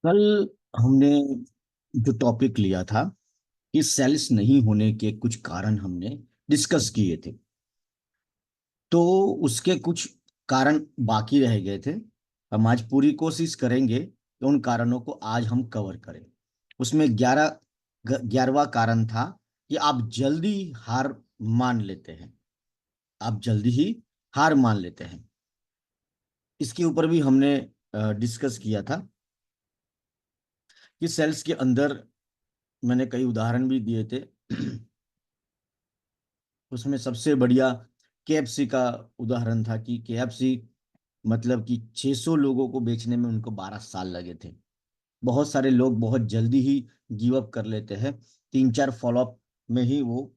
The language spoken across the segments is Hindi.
कल हमने जो टॉपिक लिया था कि सेल्स नहीं होने के कुछ कारण हमने डिस्कस किए थे। तो उसके कुछ कारण बाकी रह गए थे। हम आज पूरी कोशिश करेंगे कि उन कारणों को आज हम कवर करें। उसमें 11वां कारण था कि आप जल्दी हार मान लेते हैं। आप जल्दी ही हार मान लेते हैं। इसके ऊपर भी हमने डिस्कस किया था कि सेल्स के अंदर मैंने कई उदाहरण भी दिए थे। उसमें सबसे बढ़िया केएफसी का उदाहरण था कि केएफसी मतलब कि 600 लोगों को बेचने में उनको 12 साल लगे थे। बहुत सारे लोग बहुत जल्दी ही गिव अप कर लेते हैं। 3-4 फॉलोअप में ही वो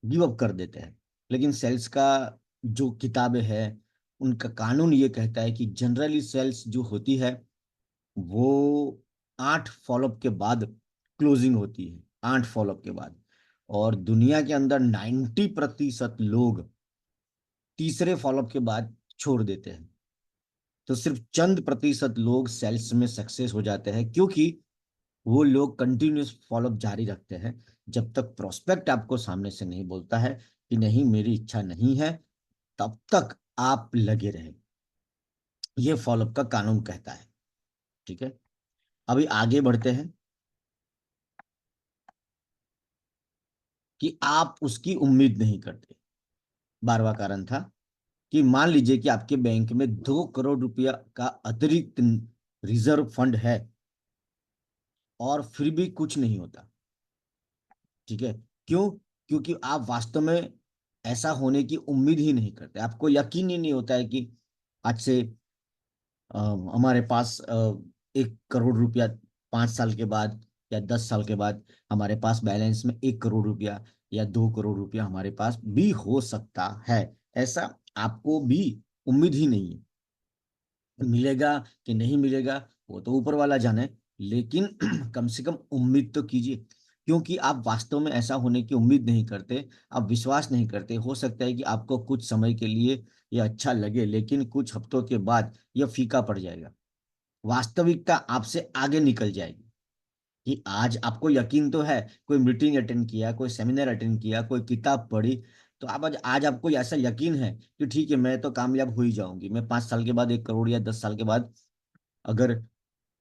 गिव अप कर देते हैं। लेकिन सेल्स का जो किताबें है, उनका कानून ये कहता है कि जनरली सेल्स जो होती है वो 8 फॉलोअप के बाद क्लोजिंग होती है। 8 फॉलोअप के बाद। और दुनिया के अंदर 90% लोग तीसरे फॉलोअप के बाद छोड़ देते हैं। तो सिर्फ चंद प्रतिशत लोग सेल्स में सक्सेस हो जाते हैं, क्योंकि वो लोग कंटिन्यूस फॉलोअप जारी रखते हैं। जब तक प्रोस्पेक्ट आपको सामने से नहीं बोलता है कि नहीं मेरी इच्छा नहीं है, तब तक आप लगे रहे। ये फॉलोअप का कानून कहता है। ठीक है, अभी आगे बढ़ते हैं कि आप उसकी उम्मीद नहीं करते। 12वां कारण था कि मान लीजिए कि आपके बैंक में 2 करोड़ रुपया का अतिरिक्त रिजर्व फंड है और फिर भी कुछ नहीं होता। ठीक है, क्यों? क्योंकि आप वास्तव में ऐसा होने की उम्मीद ही नहीं करते। आपको यकीन ही नहीं होता है कि आज से अ, हमारे पास 1 करोड़ रुपया 5 साल के बाद या 10 साल के बाद हमारे पास बैलेंस में 1 करोड़ रुपया या 2 करोड़ रुपया हमारे पास भी हो सकता है। ऐसा आपको भी उम्मीद ही नहीं है। मिलेगा कि नहीं मिलेगा वो तो ऊपर वाला जाने, लेकिन कम से कम उम्मीद तो कीजिए। क्योंकि आप वास्तव में ऐसा होने की उम्मीद नहीं करते, आप विश्वास नहीं करते। हो सकता है कि आपको कुछ समय के लिए ये अच्छा लगे, लेकिन कुछ हफ्तों के बाद यह फीका पड़ जाएगा। वास्तविकता आपसे आगे निकल जाएगी। कि आज आपको यकीन तो है, कोई मीटिंग अटेंड किया, कोई सेमिनार अटेंड किया, कोई किताब पढ़ी, तो आप आज आपको ऐसा यकीन है कि ठीक है मैं तो कामयाब हो ही जाऊंगी। मैं 5 साल के बाद 1 करोड़ या 10 साल के बाद, अगर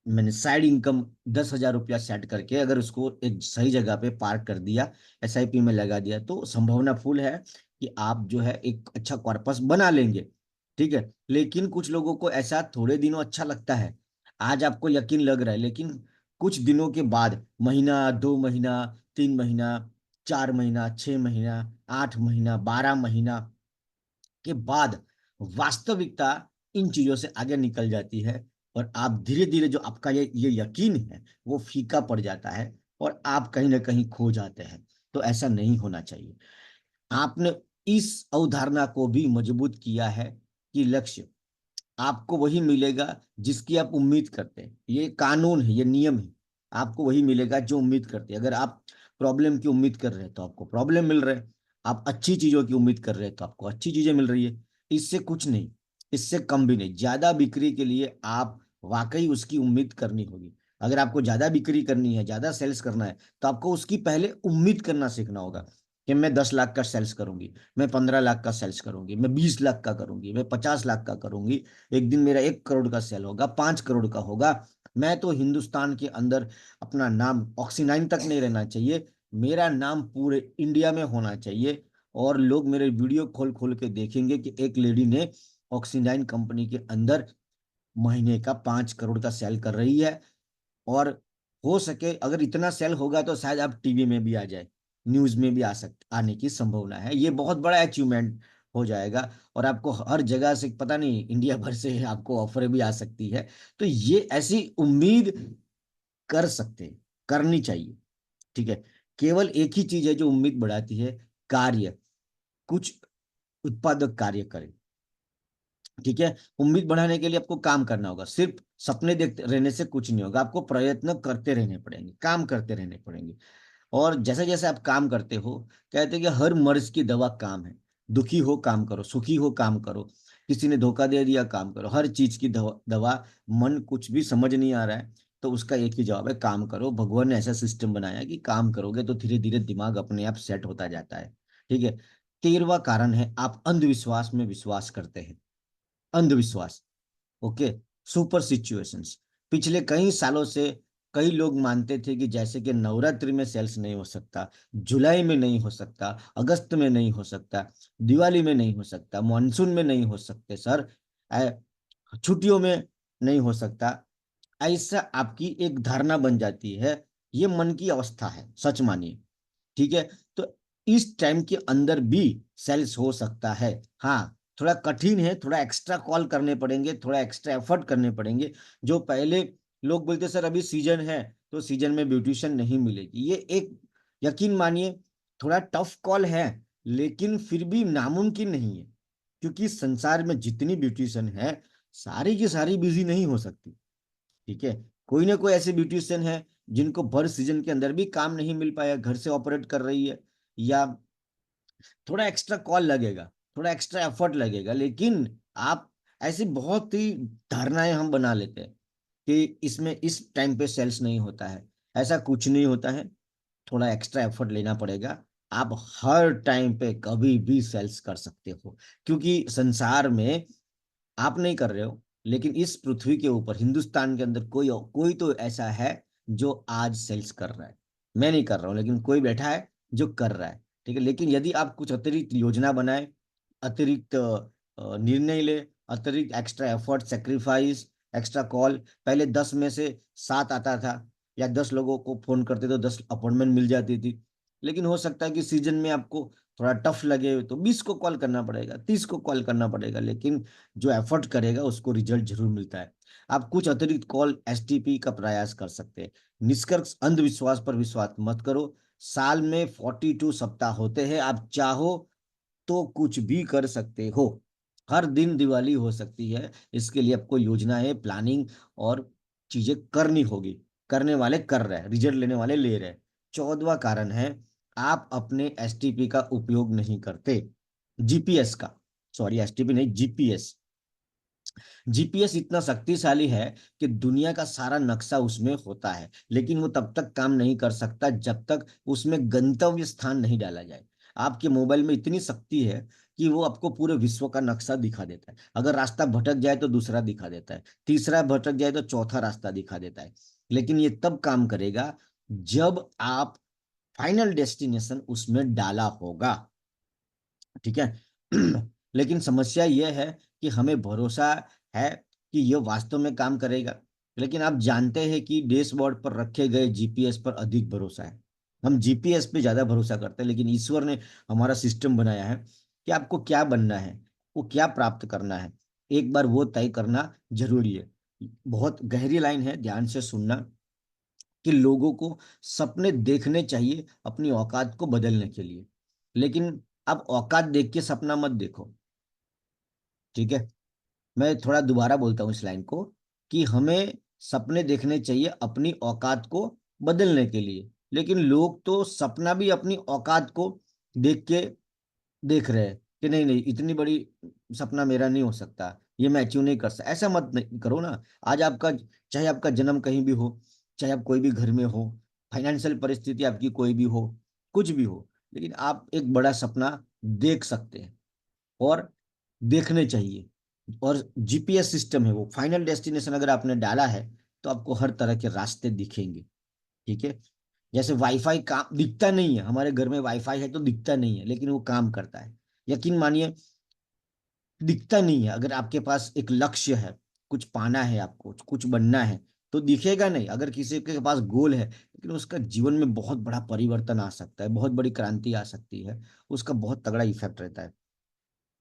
मैंने साइड इनकम 10,000 रुपया सेट करके अगर उसको एक सही जगह पे पार्क कर दिया, एसआईपी में लगा दिया, तो संभावना फुल है कि आप जो है एक अच्छा कॉर्पस बना लेंगे। ठीक है, लेकिन कुछ लोगों को ऐसा थोड़े दिनों अच्छा लगता है। आज आपको यकीन लग रहा है, लेकिन कुछ दिनों के बाद, महीना, 2 महीना, 3 महीना, 4 महीना, 6 महीना, 8 महीना, 12 महीना के बाद वास्तविकता इन चीजों से आगे निकल जाती है। और आप धीरे धीरे जो आपका ये यकीन है वो फीका पड़ जाता है और आप कहीं ना कहीं खो जाते हैं। तो ऐसा नहीं होना चाहिए। आपने इस अवधारणा को भी मजबूत किया है कि लक्ष्य आपको वही मिलेगा जिसकी आप उम्मीद करते हैं। ये कानून है, ये नियम है। आपको वही मिलेगा जो उम्मीद करते हैं। अगर आप प्रॉब्लम की उम्मीद कर रहे हैं तो आपको प्रॉब्लम मिल रहा है। आप अच्छी चीजों की उम्मीद कर रहे हैं तो आपको अच्छी चीजें मिल रही है। इससे कुछ नहीं, इससे कम भी नहीं। ज्यादा बिक्री के लिए आप वाकई उसकी उम्मीद करनी होगी। अगर आपको ज्यादा बिक्री करनी है, ज्यादा सेल्स करना है, तो आपको उसकी पहले उम्मीद करना सीखना होगा कि मैं 10 लाख का सेल्स करूंगी, मैं 15 लाख का सेल्स करूंगी, मैं 20 लाख का करूंगी, मैं 50 लाख का करूंगी। एक दिन मेरा 1 करोड़ का सेल होगा, 5 करोड़ का होगा। मैं तो हिंदुस्तान के अंदर अपना नाम ऑक्सीनाइन तक नहीं रहना चाहिए, मेरा नाम पूरे इंडिया में होना चाहिए। और लोग मेरे वीडियो खोल खोल के देखेंगे कि एक लेडी ने ऑक्सीनाइन कंपनी के अंदर महीने का 5 करोड़ का सेल कर रही है। और हो सके अगर इतना सेल होगा तो शायद आप टीवी में भी आ जाए, न्यूज में भी आने की संभावना है। ये बहुत बड़ा अचीवमेंट हो जाएगा। और आपको हर जगह से, पता नहीं, इंडिया भर से आपको ऑफर भी आ सकती है। तो ये ऐसी उम्मीद कर सकते हैं, करनी चाहिए। ठीक है, केवल एक ही चीज है जो उम्मीद बढ़ाती है, कार्य। कुछ उत्पादक कार्य करें। ठीक है, उम्मीद बढ़ाने के लिए आपको काम करना होगा। सिर्फ सपने देखते रहने से कुछ नहीं होगा, आपको प्रयत्न करते रहने पड़ेंगे, काम करते रहने पड़ेंगे। और जैसे जैसे आप काम करते हो, कहते हैं कि हर मर्ज की दवा काम है। दुखी हो काम करो, सुखी हो काम करो, किसी ने धोखा दे दिया काम करो, हर चीज की दवा। मन कुछ भी समझ नहीं आ रहा है तो उसका एक ही जवाब है, काम करो। भगवान ने ऐसा सिस्टम बनाया है कि काम करोगे तो धीरे धीरे दिमाग अपने आप सेट होता जाता है। ठीक है। 13वां कारण है, आप अंधविश्वास में विश्वास करते हैं। अंधविश्वास। ओके। Super situations. पिछले कई सालों से कई लोग मानते थे कि जैसे कि नवरात्रि में सेल्स नहीं हो सकता, जुलाई में नहीं हो सकता, अगस्त में नहीं हो सकता, दिवाली में नहीं हो सकता, मॉनसून में नहीं हो सकते सर, छुट्टियों में नहीं हो सकता। ऐसा आपकी एक धारणा बन जाती है। ये मन की अवस्था है, सच मानिए। ठीक है। तो इस टाइम के अंदर भी सेल्स हो सकता है। हाँ, थोड़ा कठिन है, थोड़ा एक्स्ट्रा कॉल करने पड़ेंगे, थोड़ा एक्स्ट्रा एफर्ट करने पड़ेंगे। जो पहले लोग बोलते सर अभी सीजन है तो सीजन में ब्यूटिशियन नहीं मिलेगी, ये एक, यकीन मानिए, थोड़ा टफ कॉल है, लेकिन फिर भी नामुमकिन नहीं है। क्योंकि संसार में जितनी ब्यूटिशियन है, सारी की सारी बिजी नहीं हो सकती। ठीक है। कोई ना कोई ऐसे ब्यूटिशियन है जिनको भर सीजन के अंदर भी काम नहीं मिल पाया, घर से ऑपरेट कर रही है, या थोड़ा एक्स्ट्रा कॉल लगेगा, थोड़ा एक्स्ट्रा एफर्ट लगेगा। लेकिन आप, ऐसी बहुत ही धारणाएं हम बना लेते हैं कि इसमें इस टाइम पे सेल्स नहीं होता है। ऐसा कुछ नहीं होता है। थोड़ा एक्स्ट्रा एफर्ट लेना पड़ेगा। आप हर टाइम पे कभी भी सेल्स कर सकते हो, क्योंकि संसार में आप नहीं कर रहे हो, लेकिन इस पृथ्वी के ऊपर, हिंदुस्तान के अंदर कोई कोई तो ऐसा है जो आज सेल्स कर रहा है। मैं नहीं कर रहा हूँ, लेकिन कोई बैठा है जो कर रहा है। ठीक है। लेकिन यदि आप कुछ अतिरिक्त योजना बनाए, अतिरिक्त निर्णय ले, अतिरिक्त extra effort, sacrifice, extra call, पहले 10 में से 7 आता था, या 10 लोगों को फोन करते तो 10 अपॉइंटमेंट मिल जाती थी। लेकिन हो सकता है कि सीजन में आपको थोड़ा टफ लगे तो 20 को कॉल करना पड़ेगा, 30 को कॉल करना पड़ेगा, लेकिन जो एफर्ट करेगा उसको रिजल्ट जरूर मिलता है। आप कुछ अतिरिक्त कॉल, एसटीपी का प्रयास कर सकते हैं। निष्कर्ष, अंधविश्वास पर विश्वास मत करो। साल में 42 सप्ताह होते हैं, आप चाहो तो कुछ भी कर सकते हो। हर दिन दिवाली हो सकती है। इसके लिए आपको योजनाएं, प्लानिंग और चीजें करनी होगी। करने वाले कर रहे हैं, रिजल्ट लेने वाले ले रहे हैं। 14वां कारण है, आप अपने एसटीपी का उपयोग नहीं करते। जीपीएस का, सॉरी एसटीपी नहीं, जीपीएस। जीपीएस इतना शक्तिशाली है कि दुनिया का सारा नक्शा उसमें होता है, लेकिन वो तब तक काम नहीं कर सकता जब तक उसमें गंतव्य स्थान नहीं डाला जाए। आपके मोबाइल में इतनी शक्ति है कि वो आपको पूरे विश्व का नक्शा दिखा देता है। अगर रास्ता भटक जाए तो दूसरा दिखा देता है, तीसरा भटक जाए तो चौथा रास्ता दिखा देता है। लेकिन ये तब काम करेगा जब आप फाइनल डेस्टिनेशन उसमें डाला होगा। ठीक है। लेकिन समस्या यह है कि हमें भरोसा है कि यह वास्तव में काम करेगा, लेकिन आप जानते हैं कि डैशबोर्ड पर रखे गए जीपीएस पर अधिक भरोसा है। हम जीपीएस पे ज्यादा भरोसा करते हैं, लेकिन ईश्वर ने हमारा सिस्टम बनाया है कि आपको क्या बनना है, वो क्या प्राप्त करना है, एक बार वो तय करना जरूरी है। बहुत गहरी लाइन है, ध्यान से सुनना, कि लोगों को सपने देखने चाहिए अपनी औकात को बदलने के लिए, लेकिन आप औकात देख के सपना मत देखो। ठीक है। मैं थोड़ा दोबारा बोलता हूँ इस लाइन को, कि हमें सपने देखने चाहिए अपनी औकात को बदलने के लिए, लेकिन लोग तो सपना भी अपनी औकात को देख के देख रहे हैं कि नहीं नहीं, इतनी बड़ी सपना मेरा नहीं हो सकता, ये मैं अचीव नहीं कर सकता। ऐसा मत नहीं करो ना। आज आपका, चाहे आपका जन्म कहीं भी हो, चाहे आप कोई भी घर में हो, फाइनेंशियल परिस्थिति आपकी कोई भी हो, कुछ भी हो, लेकिन आप एक बड़ा सपना देख सकते हैं, और देखने चाहिए। और जीपीएस सिस्टम है, वो फाइनल डेस्टिनेशन अगर आपने डाला है तो आपको हर तरह के रास्ते दिखेंगे। ठीक है। जैसे वाईफाई काम दिखता नहीं है, हमारे घर में वाईफाई है तो दिखता नहीं है, लेकिन वो काम करता है। यकीन मानिए, दिखता नहीं है। अगर आपके पास एक लक्ष्य है, कुछ पाना है, आपको कुछ बनना है, तो दिखेगा नहीं। अगर किसी के पास गोल है, लेकिन उसका जीवन में बहुत बड़ा परिवर्तन आ सकता है, बहुत बड़ी क्रांति आ सकती है, उसका बहुत तगड़ा इफेक्ट रहता है।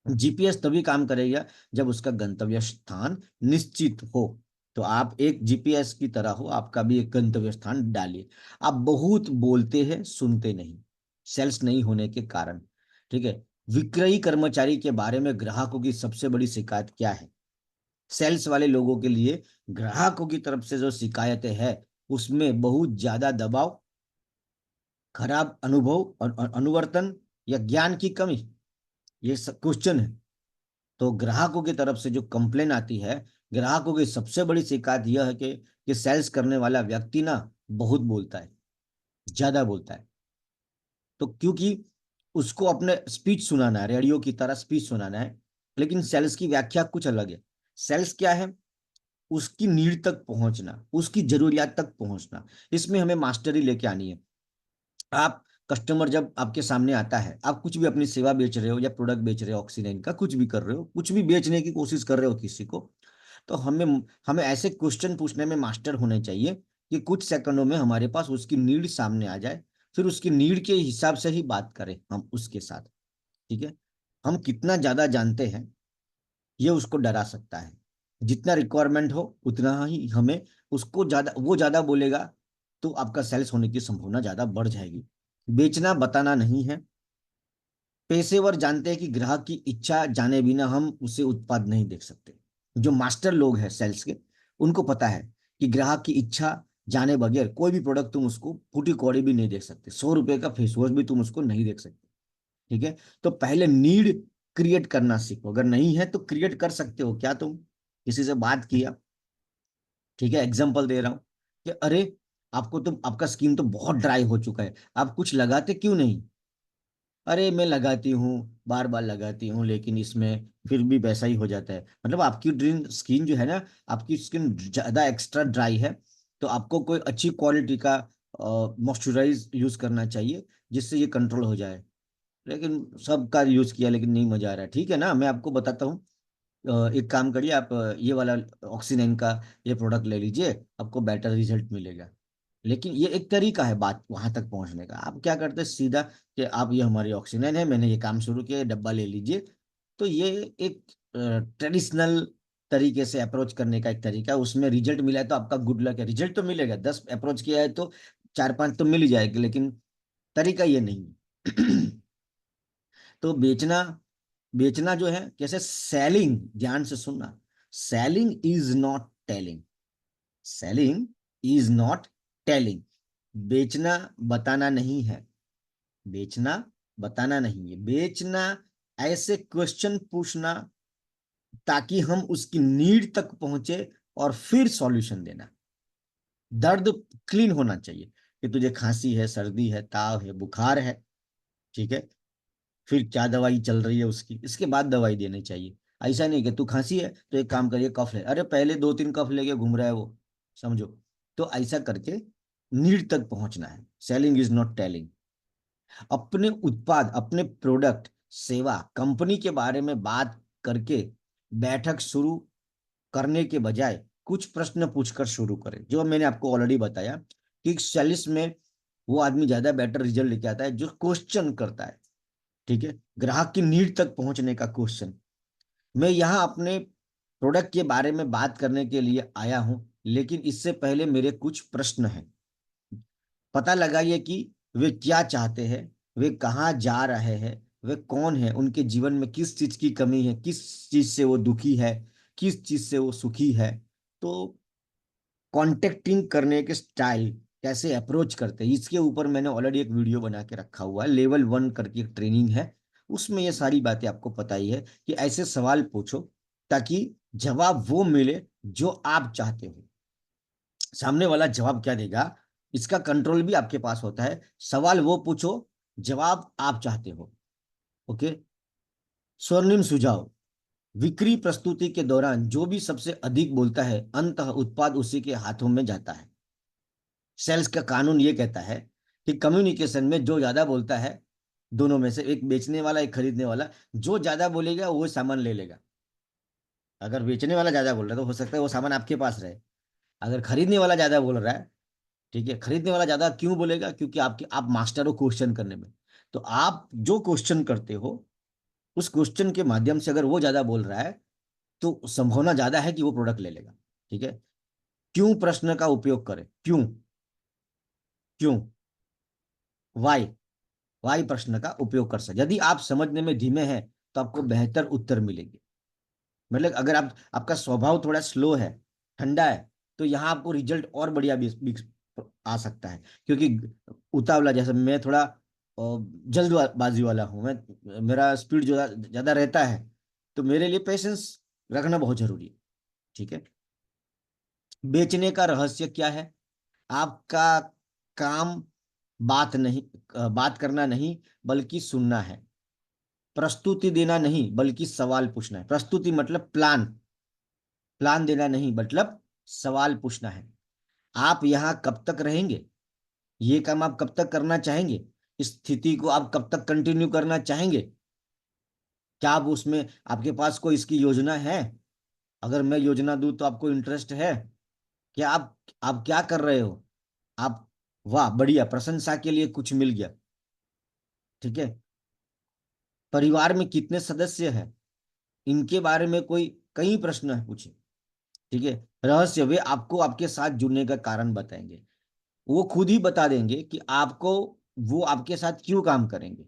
जीपीएस तभी काम करेगा जब उसका गंतव्य स्थान निश्चित हो। तो आप एक जीपीएस की तरह हो, आपका भी एक गंतव्य स्थान डालिए। आप बहुत बोलते हैं, सुनते नहीं, सेल्स नहीं होने के कारण। ठीक है। विक्रयी कर्मचारी के बारे में ग्राहकों की सबसे बड़ी शिकायत क्या है? सेल्स वाले लोगों के लिए ग्राहकों की तरफ से जो शिकायतें हैं, उसमें बहुत ज्यादा दबाव, खराब अनुभव और अनुवर्तन, या ज्ञान की कमी। ये क्वेश्चन है। तो ग्राहकों की तरफ से जो कंप्लेन आती है, ग्राहकों की सबसे बड़ी शिकायत यह है कि सेल्स करने वाला व्यक्ति ना बहुत बोलता है, ज्यादा बोलता है। तो क्योंकि उसको अपने स्पीच सुनाना है, रेडियो की तरह स्पीच सुनाना है। लेकिन सेल्स की व्याख्या कुछ अलग है। सेल्स क्या है? उसकी नीड तक पहुंचना, उसकी जरूरियात तक पहुंचना। इसमें हमें मास्टरी लेके आनी है। आप कस्टमर जब आपके सामने आता है, आप कुछ भी अपनी सेवा बेच रहे हो या प्रोडक्ट बेच रहे हो, ऑक्सीजन का कुछ भी कर रहे हो, कुछ भी बेचने की कोशिश कर रहे हो किसी को, तो हमें हमें ऐसे क्वेश्चन पूछने में मास्टर होने चाहिए कि कुछ सेकंडों में हमारे पास उसकी नीड सामने आ जाए। फिर उसकी नीड के हिसाब से ही बात करें हम उसके साथ। ठीक है। हम कितना ज्यादा जानते हैं ये उसको डरा सकता है। जितना रिक्वायरमेंट हो उतना ही हमें, उसको ज्यादा, वो ज्यादा बोलेगा तो आपका सेल्स होने की संभावना ज्यादा बढ़ जाएगी। बेचना बताना नहीं है। पेशेवर जानते हैं कि ग्राहक की इच्छा जाने बिना हम उसे उत्पाद नहीं देख सकते। जो मास्टर लोग हैं सेल्स के, उनको पता है कि ग्राहक की इच्छा जाने बगैर कोई भी प्रोडक्ट तुम उसको फूटी कौड़ी भी नहीं देख सकते, 100 रुपए का फेस वॉश भी तुम उसको नहीं देख सकते। ठीक है। तो पहले नीड क्रिएट करना सीखो। अगर नहीं है तो क्रिएट कर सकते हो क्या तुम? किसी से बात किया, ठीक है, एग्जाम्पल दे रहा हूं कि अरे आपको तो, आपका स्किन तो बहुत ड्राई हो चुका है, आप कुछ लगाते क्यों नहीं? अरे मैं लगाती हूँ, बार बार लगाती हूँ, लेकिन इसमें फिर भी वैसा ही हो जाता है। मतलब आपकी ड्रीन स्किन जो है ना, आपकी स्किन ज्यादा एक्स्ट्रा ड्राई है। तो आपको कोई अच्छी क्वालिटी का मॉइस्चराइज यूज करना चाहिए जिससे ये कंट्रोल हो जाए। लेकिन सबका यूज किया लेकिन नहीं मजा आ रहा है। ठीक है ना, मैं आपको बताता हूँ। एक काम करिए आप, ये वाला ऑक्सीनेन का ये प्रोडक्ट ले लीजिए, आपको बेटर रिजल्ट मिलेगा। लेकिन ये एक तरीका है बात वहां तक पहुंचने का। आप क्या करते हैं सीधा कि आप, ये हमारी ऑक्सीजन है, मैंने ये काम शुरू किया, ये डब्बा ले लीजिए। तो ये एक ट्रेडिशनल तरीके से अप्रोच करने का एक तरीका है। उसमें रिजल्ट मिला है तो आपका गुड लक है, रिजल्ट तो मिलेगा। 10 अप्रोच किया है तो 4-5 तो मिल ही जाएगी, लेकिन तरीका ये नहीं है। तो बेचना, बेचना जो है कैसे, सेलिंग, ध्यान से सुनना, selling is not telling. Selling is not telling. बेचना बताना नहीं है। बेचना बताना नहीं है। बेचना ऐसे क्वेश्चन पूछना ताकि हम उसकी नीड तक पहुंचे और फिर सॉल्यूशन देना। दर्द क्लीन होना चाहिए कि तुझे खांसी है, सर्दी है, ताव है, बुखार है। ठीक है। फिर क्या दवाई चल रही है उसकी, इसके बाद दवाई देनी चाहिए। ऐसा नहीं कि तू खांसी है तो एक काम करिए कफ ले, अरे पहले 2-3 कफ लेके घूम रहा है वो, समझो। तो ऐसा करके नीड तक पहुंचना है। Selling is not telling. अपने उत्पाद, अपने प्रोडक्ट, सेवा, कंपनी के बारे में बात करके बैठक शुरू करने के बजाय कुछ प्रश्न पूछकर शुरू करें। जो मैंने आपको ऑलरेडी बताया कि सेल्स में वो आदमी ज्यादा बेटर रिजल्ट लेके आता है जो क्वेश्चन करता है। ठीक है। ग्राहक की नीड तक पहुंचने का क्वेश्चन। मैं यहाँ अपने प्रोडक्ट के बारे में बात करने के लिए आया हूं, लेकिन इससे पहले मेरे कुछ प्रश्न हैं। पता लगाइए कि वे क्या चाहते हैं, वे कहाँ जा रहे हैं, वे कौन है, उनके जीवन में किस चीज की कमी है, किस चीज से वो दुखी है, किस चीज से वो सुखी है। तो कॉन्टेक्टिंग करने के स्टाइल, कैसे अप्रोच करते हैं, इसके ऊपर मैंने ऑलरेडी एक वीडियो बना के रखा हुआ है। लेवल 1 करके एक ट्रेनिंग है, उसमें ये सारी बातें आपको पता ही है कि ऐसे सवाल पूछो ताकि जवाब वो मिले जो आप चाहते हो। सामने वाला जवाब क्या देगा, इसका कंट्रोल भी आपके पास होता है। सवाल वो पूछो, जवाब आप चाहते हो। ओके। स्वर्णिम सुझाव, विक्री प्रस्तुति के दौरान जो भी सबसे अधिक बोलता है अंततः उत्पाद उसी के हाथों में जाता है। सेल्स का कानून ये कहता है कि कम्युनिकेशन में जो ज्यादा बोलता है, दोनों में से एक बेचने वाला एक खरीदने वाला, जो ज्यादा बोलेगा वो सामान ले लेगा। अगर बेचने वाला ज्यादा बोल रहा है तो हो सकता है वो सामान आपके पास रहे। अगर खरीदने वाला ज्यादा बोल रहा है, ठीक है, खरीदने वाला ज्यादा क्यों बोलेगा? क्योंकि आपके, आप मास्टर हो क्वेश्चन करने में। तो आप जो क्वेश्चन करते हो, उस क्वेश्चन के माध्यम से अगर वो ज्यादा बोल रहा है तो संभावना ज्यादा है कि वो प्रोडक्ट ले लेगा। ठीक है। क्यों प्रश्न का उपयोग करें? क्यों? क्यों? वाई? वाई प्रश्न का उपयोग कर सकते। यदि आप समझने में धीमे हैं तो आपको बेहतर उत्तर मिलेंगे। मतलब अगर आप, आपका स्वभाव थोड़ा स्लो है, ठंडा है, तो यहाँ आपको रिजल्ट और बढ़िया भी आ सकता है। क्योंकि उतावला, जैसे मैं थोड़ा जल्दबाजी वाला हूं मैं, मेरा स्पीड जो ज्यादा रहता है, तो मेरे लिए पेशेंस रखना बहुत जरूरी है। ठीक है। बेचने का रहस्य क्या है? आपका काम बात नहीं, बात करना नहीं बल्कि सुनना है। प्रस्तुति देना नहीं बल्कि सवाल पूछना है। प्रस्तुति मतलब प्लान, प्लान देना नहीं मतलब सवाल पूछना है। आप यहाँ कब तक रहेंगे? ये काम आप कब तक करना चाहेंगे? इस स्थिति को आप कब तक कंटिन्यू करना चाहेंगे? क्या आप उसमें, आपके पास कोई इसकी योजना है? अगर मैं योजना दूं तो आपको इंटरेस्ट है? क्या आप क्या कर रहे हो? आप, वाह बढ़िया, प्रशंसा के लिए कुछ मिल गया। ठीक है। परिवार में कितने सदस्य हैं, इनके बारे में कोई कई प्रश्न है पूछे। ठीक है। रहस्य, वे आपको आपके साथ जुड़ने का कारण बताएंगे। वो खुद ही बता देंगे कि आपको, वो आपके साथ क्यों काम करेंगे,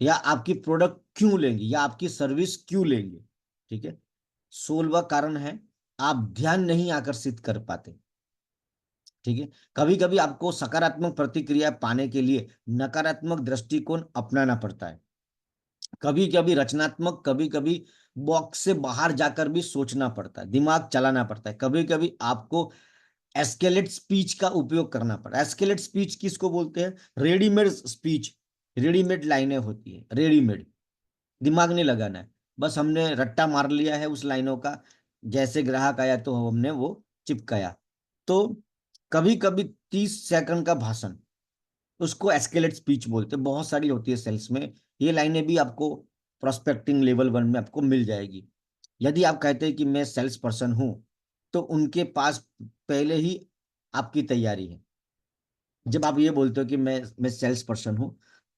या आपकी प्रोडक्ट क्यों लेंगे, या आपकी सर्विस क्यों लेंगे। ठीक है। 16वां कारण है, आप ध्यान नहीं आकर्षित कर पाते। ठीक है। कभी कभी आपको सकारात्मक प्रतिक्रिया पाने के लिए नकारात्मक दृष्टिकोण अपनाना पड़ता है। कभी कभी रचनात्मक, कभी कभी बॉक्स से बाहर जाकर भी सोचना पड़ता है, दिमाग चलाना पड़ता है। कभी कभी आपको एस्केलेट स्पीच का उपयोग करना पड़ा। एस्केलेट स्पीच किसको बोलते हैं? रेडीमेड स्पीच, रेडीमेड लाइनें होती है, रेडीमेड। दिमाग नहीं लगाना है, बस हमने रट्टा मार लिया है उस लाइनों का, जैसे ग्राहक आया तो हमने वो चिपकाया। तो कभी कभी 30 सेकंड का भाषण, उसको एस्केलेट स्पीच बोलते हैं, बहुत सारी होती है सेल्स में। ये लाइनें भी आपको प्रोस्पेक्टिंग लेवल 1 में आपको मिल जाएगी। यदि आप कहते हैं कि मैं सेल्स पर्सन हूं, तो उनके पास पहले ही आपकी तैयारी है। जब आप ये बोलते हो कि मैं सेल्स पर्सन हूं,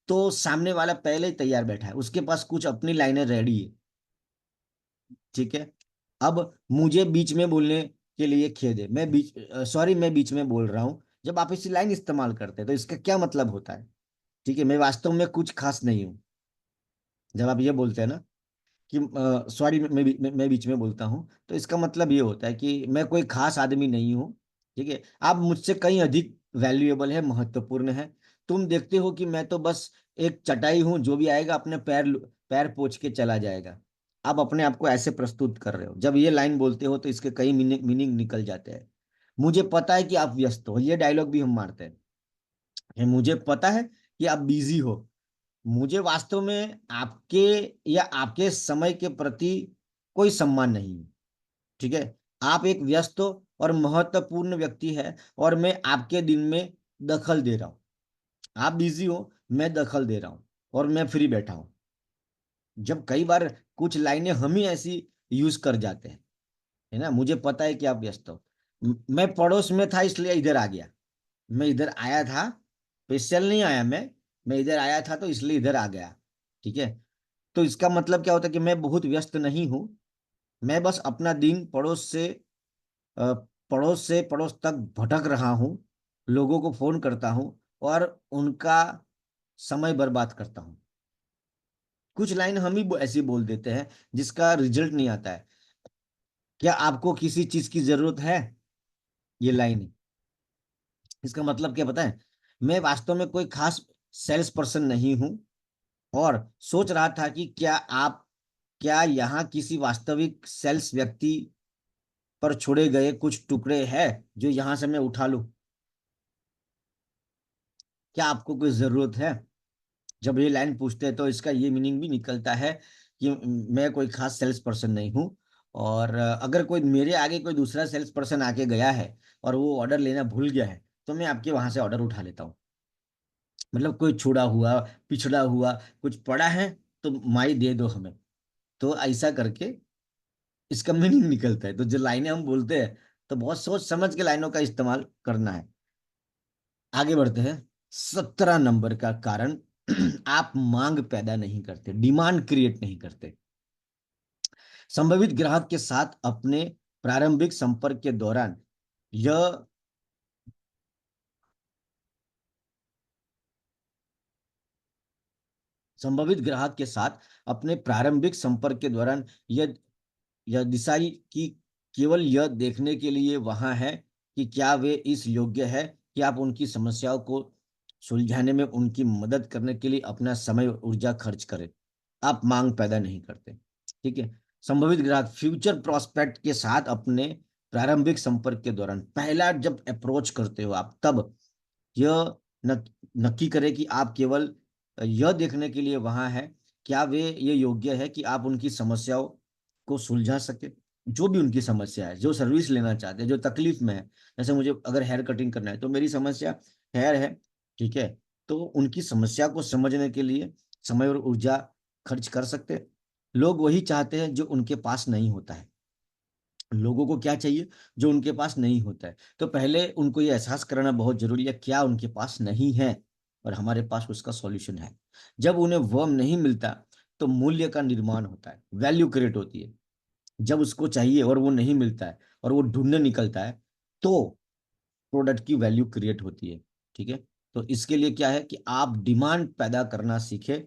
तो सामने वाला पहले ही तैयार बैठा है, उसके पास कुछ अपनी लाइनें रेडी है। ठीक है। अब मुझे बीच में बोलने के लिए खेद है, मैं बीच, सॉरी मैं बीच में बोल रहा हूं। जब आप इसी लाइन इस्तेमाल करते हैं तो इसका क्या मतलब होता है? ठीक है, मैं वास्तव में कुछ खास नहीं हूं। जब आप ये बोलते हैं ना कि सॉरी मैं बीच में बोलता हूं, तो इसका मतलब ये होता है कि मैं कोई खास आदमी नहीं हूं। ठीक है, आप मुझसे कहीं अधिक वैल्यूएबल है, महत्वपूर्ण है। तुम देखते हो कि मैं तो बस एक चटाई हूं, जो भी आएगा अपने पैर पैर पोंछ के चला जाएगा। आप अपने आप को ऐसे प्रस्तुत कर रहे हो। जब ये लाइन बोलते हो तो इसके कई मीनिंग निकल जाते हैं। मुझे पता है कि आप व्यस्त हो, ये डायलॉग भी हम मारते हैं। मुझे पता है कि आप बिजी हो। मुझे वास्तव में आपके या आपके समय के प्रति कोई सम्मान नहीं है। ठीक है। आप एक व्यस्त और महत्वपूर्ण व्यक्ति है, और मैं आपके दिन में दखल दे रहा हूं। आप बिजी हो, मैं दखल दे रहा हूं, और मैं फ्री बैठा हूं। जब कई बार कुछ लाइनें हम ही ऐसी यूज कर जाते हैं, है ना। मुझे पता है कि आप व्यस्त हो, मैं पड़ोस में था इसलिए इधर आ गया। मैं इधर आया था, स्पेशल नहीं आया मैं इधर आया था तो इसलिए इधर आ गया। ठीक है। तो इसका मतलब क्या होता है कि मैं बहुत व्यस्त नहीं हूं। मैं बस अपना दिन अ, पड़ोस से पड़ोस तक भटक रहा हूं, लोगों को फोन करता हूं और उनका समय बर्बाद करता हूं। कुछ लाइन हम ही ऐसी बोल देते हैं जिसका रिजल्ट नहीं आता है। क्या आपको किसी चीज की जरूरत है? ये लाइन है। इसका मतलब क्या पता है? मैं वास्तव में कोई खास सेल्स पर्सन नहीं हूं, और सोच रहा था कि क्या यहाँ किसी वास्तविक सेल्स व्यक्ति पर छोड़े गए कुछ टुकड़े हैं जो यहां से मैं उठा लूं। क्या आपको कोई जरूरत है? जब ये लाइन पूछते हैं तो इसका ये मीनिंग भी निकलता है कि मैं कोई खास सेल्स पर्सन नहीं हूं, और अगर कोई मेरे आगे कोई दूसरा सेल्स पर्सन आके गया है और वो ऑर्डर लेना भूल गया है, तो मैं आपके वहां से ऑर्डर उठा लेता हूँ। मतलब कोई छुड़ा हुआ, पिछड़ा हुआ कुछ पड़ा है, तो माई दे दो हमें। तो ऐसा करके इसका मीनिंग निकलता है। तो जो लाइनें हम बोलते हैं, तो बहुत सोच समझ के लाइनों का इस्तेमाल करना है। आगे बढ़ते हैं। 17 नंबर का कारण, आप मांग पैदा नहीं करते, डिमांड क्रिएट नहीं करते। संभावित ग्राहक के साथ अपने प्रारंभिक संपर्क के दौरान यह संभावित ग्राहक के साथ अपने प्रारंभिक संपर्क के दौरान यह यह दिशाई कि केवल यह देखने के लिए वहां है कि क्या वे इस योग्य है कि आप उनकी समस्याओं को सुलझाने में उनकी मदद करने के लिए अपना समय और ऊर्जा खर्च करें। आप मांग पैदा नहीं करते। ठीक है। संभावित ग्राहक फ्यूचर प्रोस्पेक्ट के साथ अपने प्रारंभिक संपर्क के दौरान पहला जब अप्रोच करते हो आप, तब यह नक्की करें कि आप केवल यह देखने के लिए वहां है क्या वे ये योग्य है कि आप उनकी समस्याओं को सुलझा सके। जो भी उनकी समस्या है, जो सर्विस लेना चाहते हैं, जो तकलीफ में है, जैसे मुझे अगर हेयर कटिंग करना है तो मेरी समस्या हेयर है। ठीक है। तो उनकी समस्या को समझने के लिए समय और ऊर्जा खर्च कर सकते हैं। लोग वही चाहते हैं जो उनके पास नहीं होता है। लोगों को क्या चाहिए? जो उनके पास नहीं होता है। तो पहले उनको ये एहसास कराना बहुत जरूरी है क्या उनके पास नहीं है, और हमारे पास उसका सॉल्यूशन है। जब उन्हें वह नहीं मिलता तो मूल्य का निर्माण होता है, वैल्यू क्रिएट होती है। जब उसको चाहिए और वो नहीं मिलता है और वो ढूंढने निकलता है, तो प्रोडक्ट की वैल्यू क्रिएट होती है। ठीक है। तो इसके लिए क्या है कि आप डिमांड पैदा करना सीखे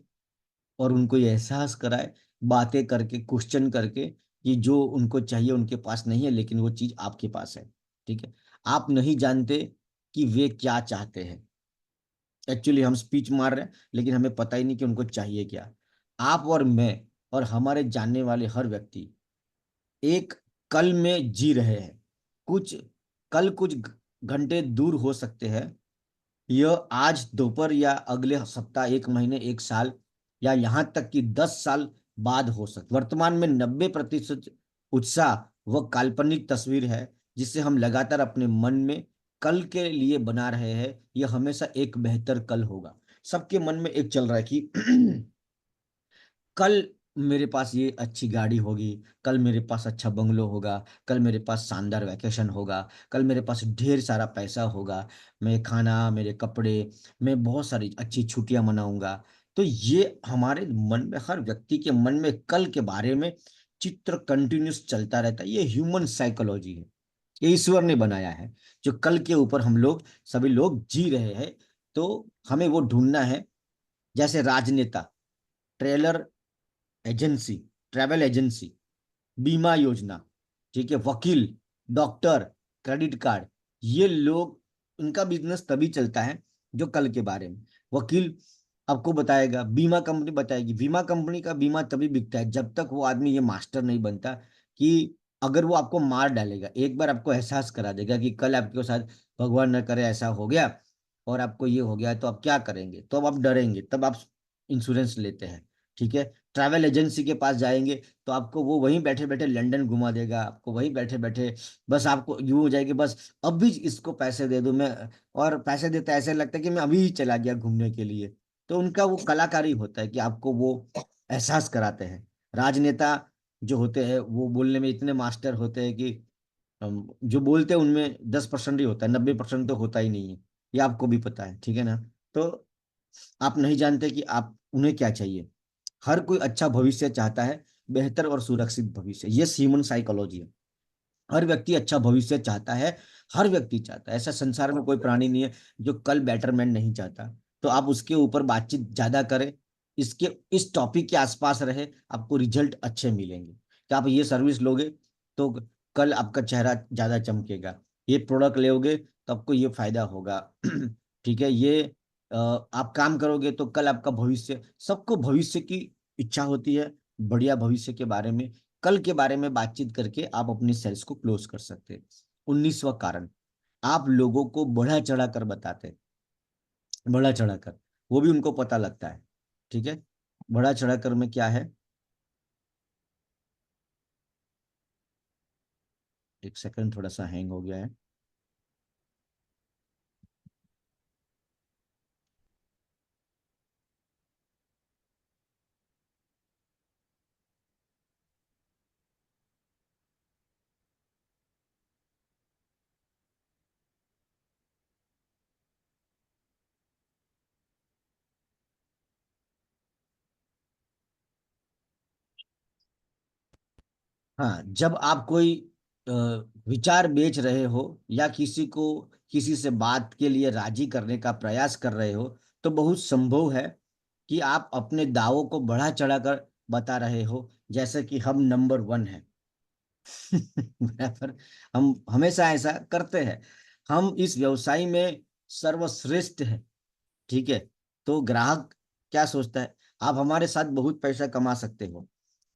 और उनको ये एहसास कराए, बातें करके, क्वेश्चन करके, कि जो उनको चाहिए उनके पास नहीं है लेकिन वो चीज आपके पास है। ठीक है। आप नहीं जानते कि वे क्या चाहते हैं। एक्चुअली हम स्पीच मार रहे हैं लेकिन हमें पता ही नहीं कि उनको चाहिए क्या। आप और मैं और हमारे जानने वाले हर व्यक्ति एक कल में जी रहे हैं। कुछ कल कुछ घंटे दूर हो सकते हैं। यह आज दोपहर या अगले सप्ताह, एक महीने, एक साल, या यहाँ तक कि 10 साल बाद हो सकता। वर्तमान में 90% उत्साह वह काल्पनिक तस्वीर है जिसे हम लगातार अपने मन में कल के लिए बना रहे हैं। यह हमेशा एक बेहतर कल होगा। सबके मन में एक चल रहा है कि कल मेरे पास ये अच्छी गाड़ी होगी, कल मेरे पास अच्छा बंगलो होगा, कल मेरे पास शानदार वैकेशन होगा, कल मेरे पास ढेर सारा पैसा होगा, मैं खाना, मेरे कपड़े, मैं बहुत सारी अच्छी छुट्टियां मनाऊंगा। तो ये हमारे मन में, हर व्यक्ति के मन में कल के बारे में चित्र कंटिन्यूस चलता रहता है। ये ह्यूमन साइकोलॉजी है, ये ईश्वर ने बनाया है, जो कल के ऊपर हम लोग सभी लोग जी रहे हैं। तो हमें वो ढूंढना है। जैसे राजनेता, ट्रेलर एजेंसी, ट्रैवल एजेंसी, बीमा योजना, ठीक है, वकील, डॉक्टर, क्रेडिट कार्ड, ये लोग, इनका बिजनेस तभी चलता है जो कल के बारे में। वकील आपको बताएगा, बीमा कंपनी बताएगी। बीमा कंपनी का बीमा तभी बिकता है जब तक वो आदमी ये मास्टर नहीं बनता कि अगर वो आपको मार डालेगा, एक बार आपको एहसास करा देगा कि कल आपके साथ भगवान न करे ऐसा हो गया और आपको ये हो गया, तो आप क्या करेंगे? तो अब आप डरेंगे, तब आप इंश्योरेंस लेते हैं। ठीक है। ट्रैवल एजेंसी के पास जाएंगे तो आपको वो वहीं बैठे बैठे लंदन घुमा देगा, आपको वहीं बैठे बैठे, बस आपको यूं हो जाएगी, बस अब भी इसको पैसे दे दूं मैं। और पैसे देता ऐसे लगता है कि मैं अभी ही चला गया घूमने के लिए। तो उनका वो कलाकारी होता है कि आपको वो एहसास कराते हैं। राजनेता जो होते हैं वो बोलने में इतने मास्टर होते हैं कि जो बोलते हैं उनमें 10% ही होता है, 90% तो होता ही नहीं है। ये आपको भी पता है। ठीक है ना। तो आप नहीं जानते कि आप उन्हें क्या चाहिए। हर कोई अच्छा भविष्य चाहता है, बेहतर और सुरक्षित भविष्य। ये ह्यूमन साइकोलॉजी है। हर व्यक्ति अच्छा भविष्य चाहता है। हर व्यक्ति चाहता है। ऐसा संसार में कोई प्राणी नहीं है जो कल बेटरमेंट नहीं चाहता। तो आप उसके ऊपर बातचीत ज्यादा करें, इसके इस टॉपिक के आसपास रहे, आपको रिजल्ट अच्छे मिलेंगे। कि आप ये सर्विस लोगे तो कल आपका चेहरा ज्यादा चमकेगा। ये प्रोडक्ट लोगे तो आपको ये फायदा होगा। ठीक है। ये आप काम करोगे तो कल आपका भविष्य, सबको भविष्य की इच्छा होती है, बढ़िया भविष्य के बारे में। कल के बारे में बातचीत करके आप अपनी सेल्स को क्लोज कर सकते हैं। 19वां कारण, आप लोगों को बढ़ा चढ़ा कर बताते हैं। बढ़ा चढ़ा कर, वो भी उनको पता लगता है। ठीक है। बढ़ा चढ़ा कर में क्या है? एक सेकंड, थोड़ा सा हैंग हो गया है। हाँ, जब आप कोई अ, विचार बेच रहे हो या किसी को, किसी से बात के लिए राजी करने का प्रयास कर रहे हो, तो बहुत संभव है कि आप अपने दावों को बढ़ा चढ़ाकर बता रहे हो, जैसे कि हम नंबर वन है। बराबर। हम हमेशा ऐसा करते हैं। हम इस व्यवसाय में सर्वश्रेष्ठ है। ठीक है। तो ग्राहक क्या सोचता है, आप हमारे साथ बहुत पैसा कमा सकते हो,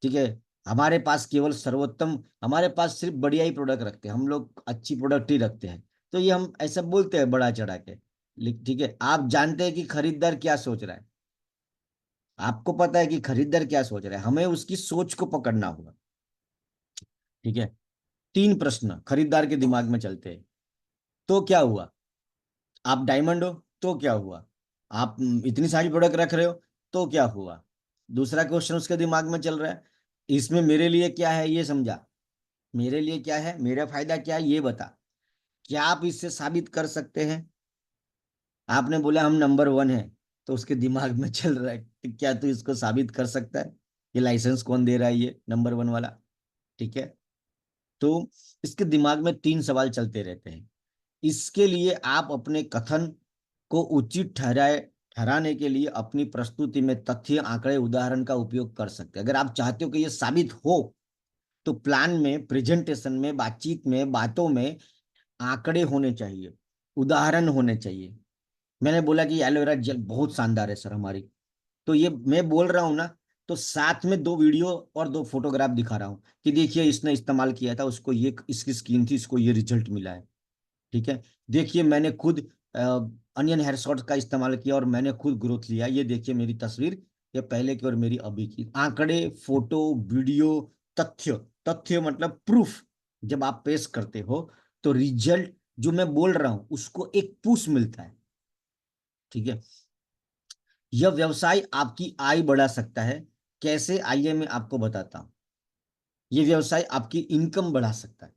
ठीक है, हमारे पास केवल सर्वोत्तम, हमारे पास सिर्फ बढ़िया ही प्रोडक्ट रखते हैं हम लोग, अच्छी प्रोडक्ट ही रखते हैं। तो ये हम ऐसा बोलते हैं बड़ा चढ़ा के, ठीक है। आप जानते हैं कि खरीदार क्या सोच रहा है, आपको पता है कि खरीदार क्या सोच रहा है, हमें उसकी सोच को पकड़ना होगा, ठीक है। तीन प्रश्न खरीदार के दिमाग में चलते हैं। तो क्या हुआ, आप डायमंड हो तो क्या हुआ, आप इतनी सारी प्रोडक्ट रख रहे हो तो क्या हुआ। दूसरा क्वेश्चन उसके दिमाग में चल रहा है, इसमें मेरे लिए क्या है ये समझा, मेरे लिए क्या है, मेरा फायदा क्या है ये बता, क्या आप इससे साबित कर सकते हैं। आपने बोला हम नंबर वन है, तो उसके दिमाग में चल रहा है कि क्या तू इसको साबित कर सकता है, ये लाइसेंस कौन दे रहा है ये नंबर वन वाला, ठीक है। तो इसके दिमाग में तीन सवाल चलते रहते हैं। इसके लिए आप अपने कथन को उचित ठहराने के लिए अपनी प्रस्तुति में तथ्य, आंकड़े, उदाहरण का उपयोग कर सकते हैं। अगर आप चाहते हो कि ये साबित हो, तो प्लान में, प्रेजेंटेशन में, बातचीत में, बातों में आंकड़े होने चाहिए, उदाहरण होने चाहिए। मैंने बोला कि एलोवेरा जेल बहुत शानदार है सर हमारी, तो ये मैं बोल रहा हूँ ना, तो साथ में दो वीडियो और दो फोटोग्राफ दिखा रहा हूँ कि देखिए इसने इस्तेमाल किया था, उसको ये, इसकी स्किन थी, इसको ये रिजल्ट मिला है, ठीक है। देखिए मैंने खुद अनियन हेयर शॉट का इस्तेमाल किया और मैंने खुद ग्रोथ लिया, ये देखिए मेरी तस्वीर, ये पहले की और मेरी अभी की, आंकड़े, फोटो, वीडियो, तथ्य। तथ्य मतलब प्रूफ, जब आप पेश करते हो तो रिजल्ट जो मैं बोल रहा हूं उसको एक पुश मिलता है, ठीक है। यह व्यवसाय आपकी आय बढ़ा सकता है, कैसे, आइए मैं आपको बताता हूं। यह व्यवसाय आपकी इनकम बढ़ा सकता है,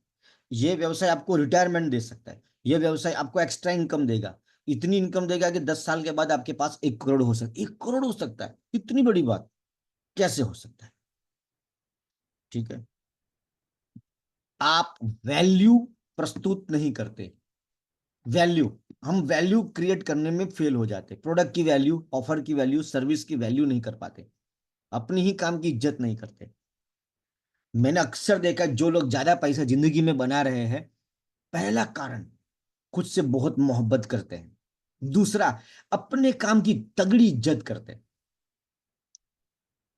ये व्यवसाय आपको रिटायरमेंट दे सकता है, ये व्यवसाय आपको एक्स्ट्रा इनकम देगा, इतनी इनकम देगा कि 10 साल के बाद आपके पास 1 करोड़ हो सकता है, 1 करोड़ हो सकता है, इतनी बड़ी बात कैसे हो सकता है, ठीक है। आप वैल्यू प्रस्तुत नहीं करते, वैल्यू, हम वैल्यू क्रिएट करने में फेल हो जाते, प्रोडक्ट की वैल्यू, ऑफर की वैल्यू, सर्विस की वैल्यू नहीं कर पाते, अपनी ही काम की इज्जत नहीं करते। मैंने अक्सर देखा जो लोग ज्यादा पैसा जिंदगी में बना रहे हैं, पहला कारण खुद से बहुत मोहब्बत करते हैं, दूसरा अपने काम की तगड़ी इज्जत करते हैं।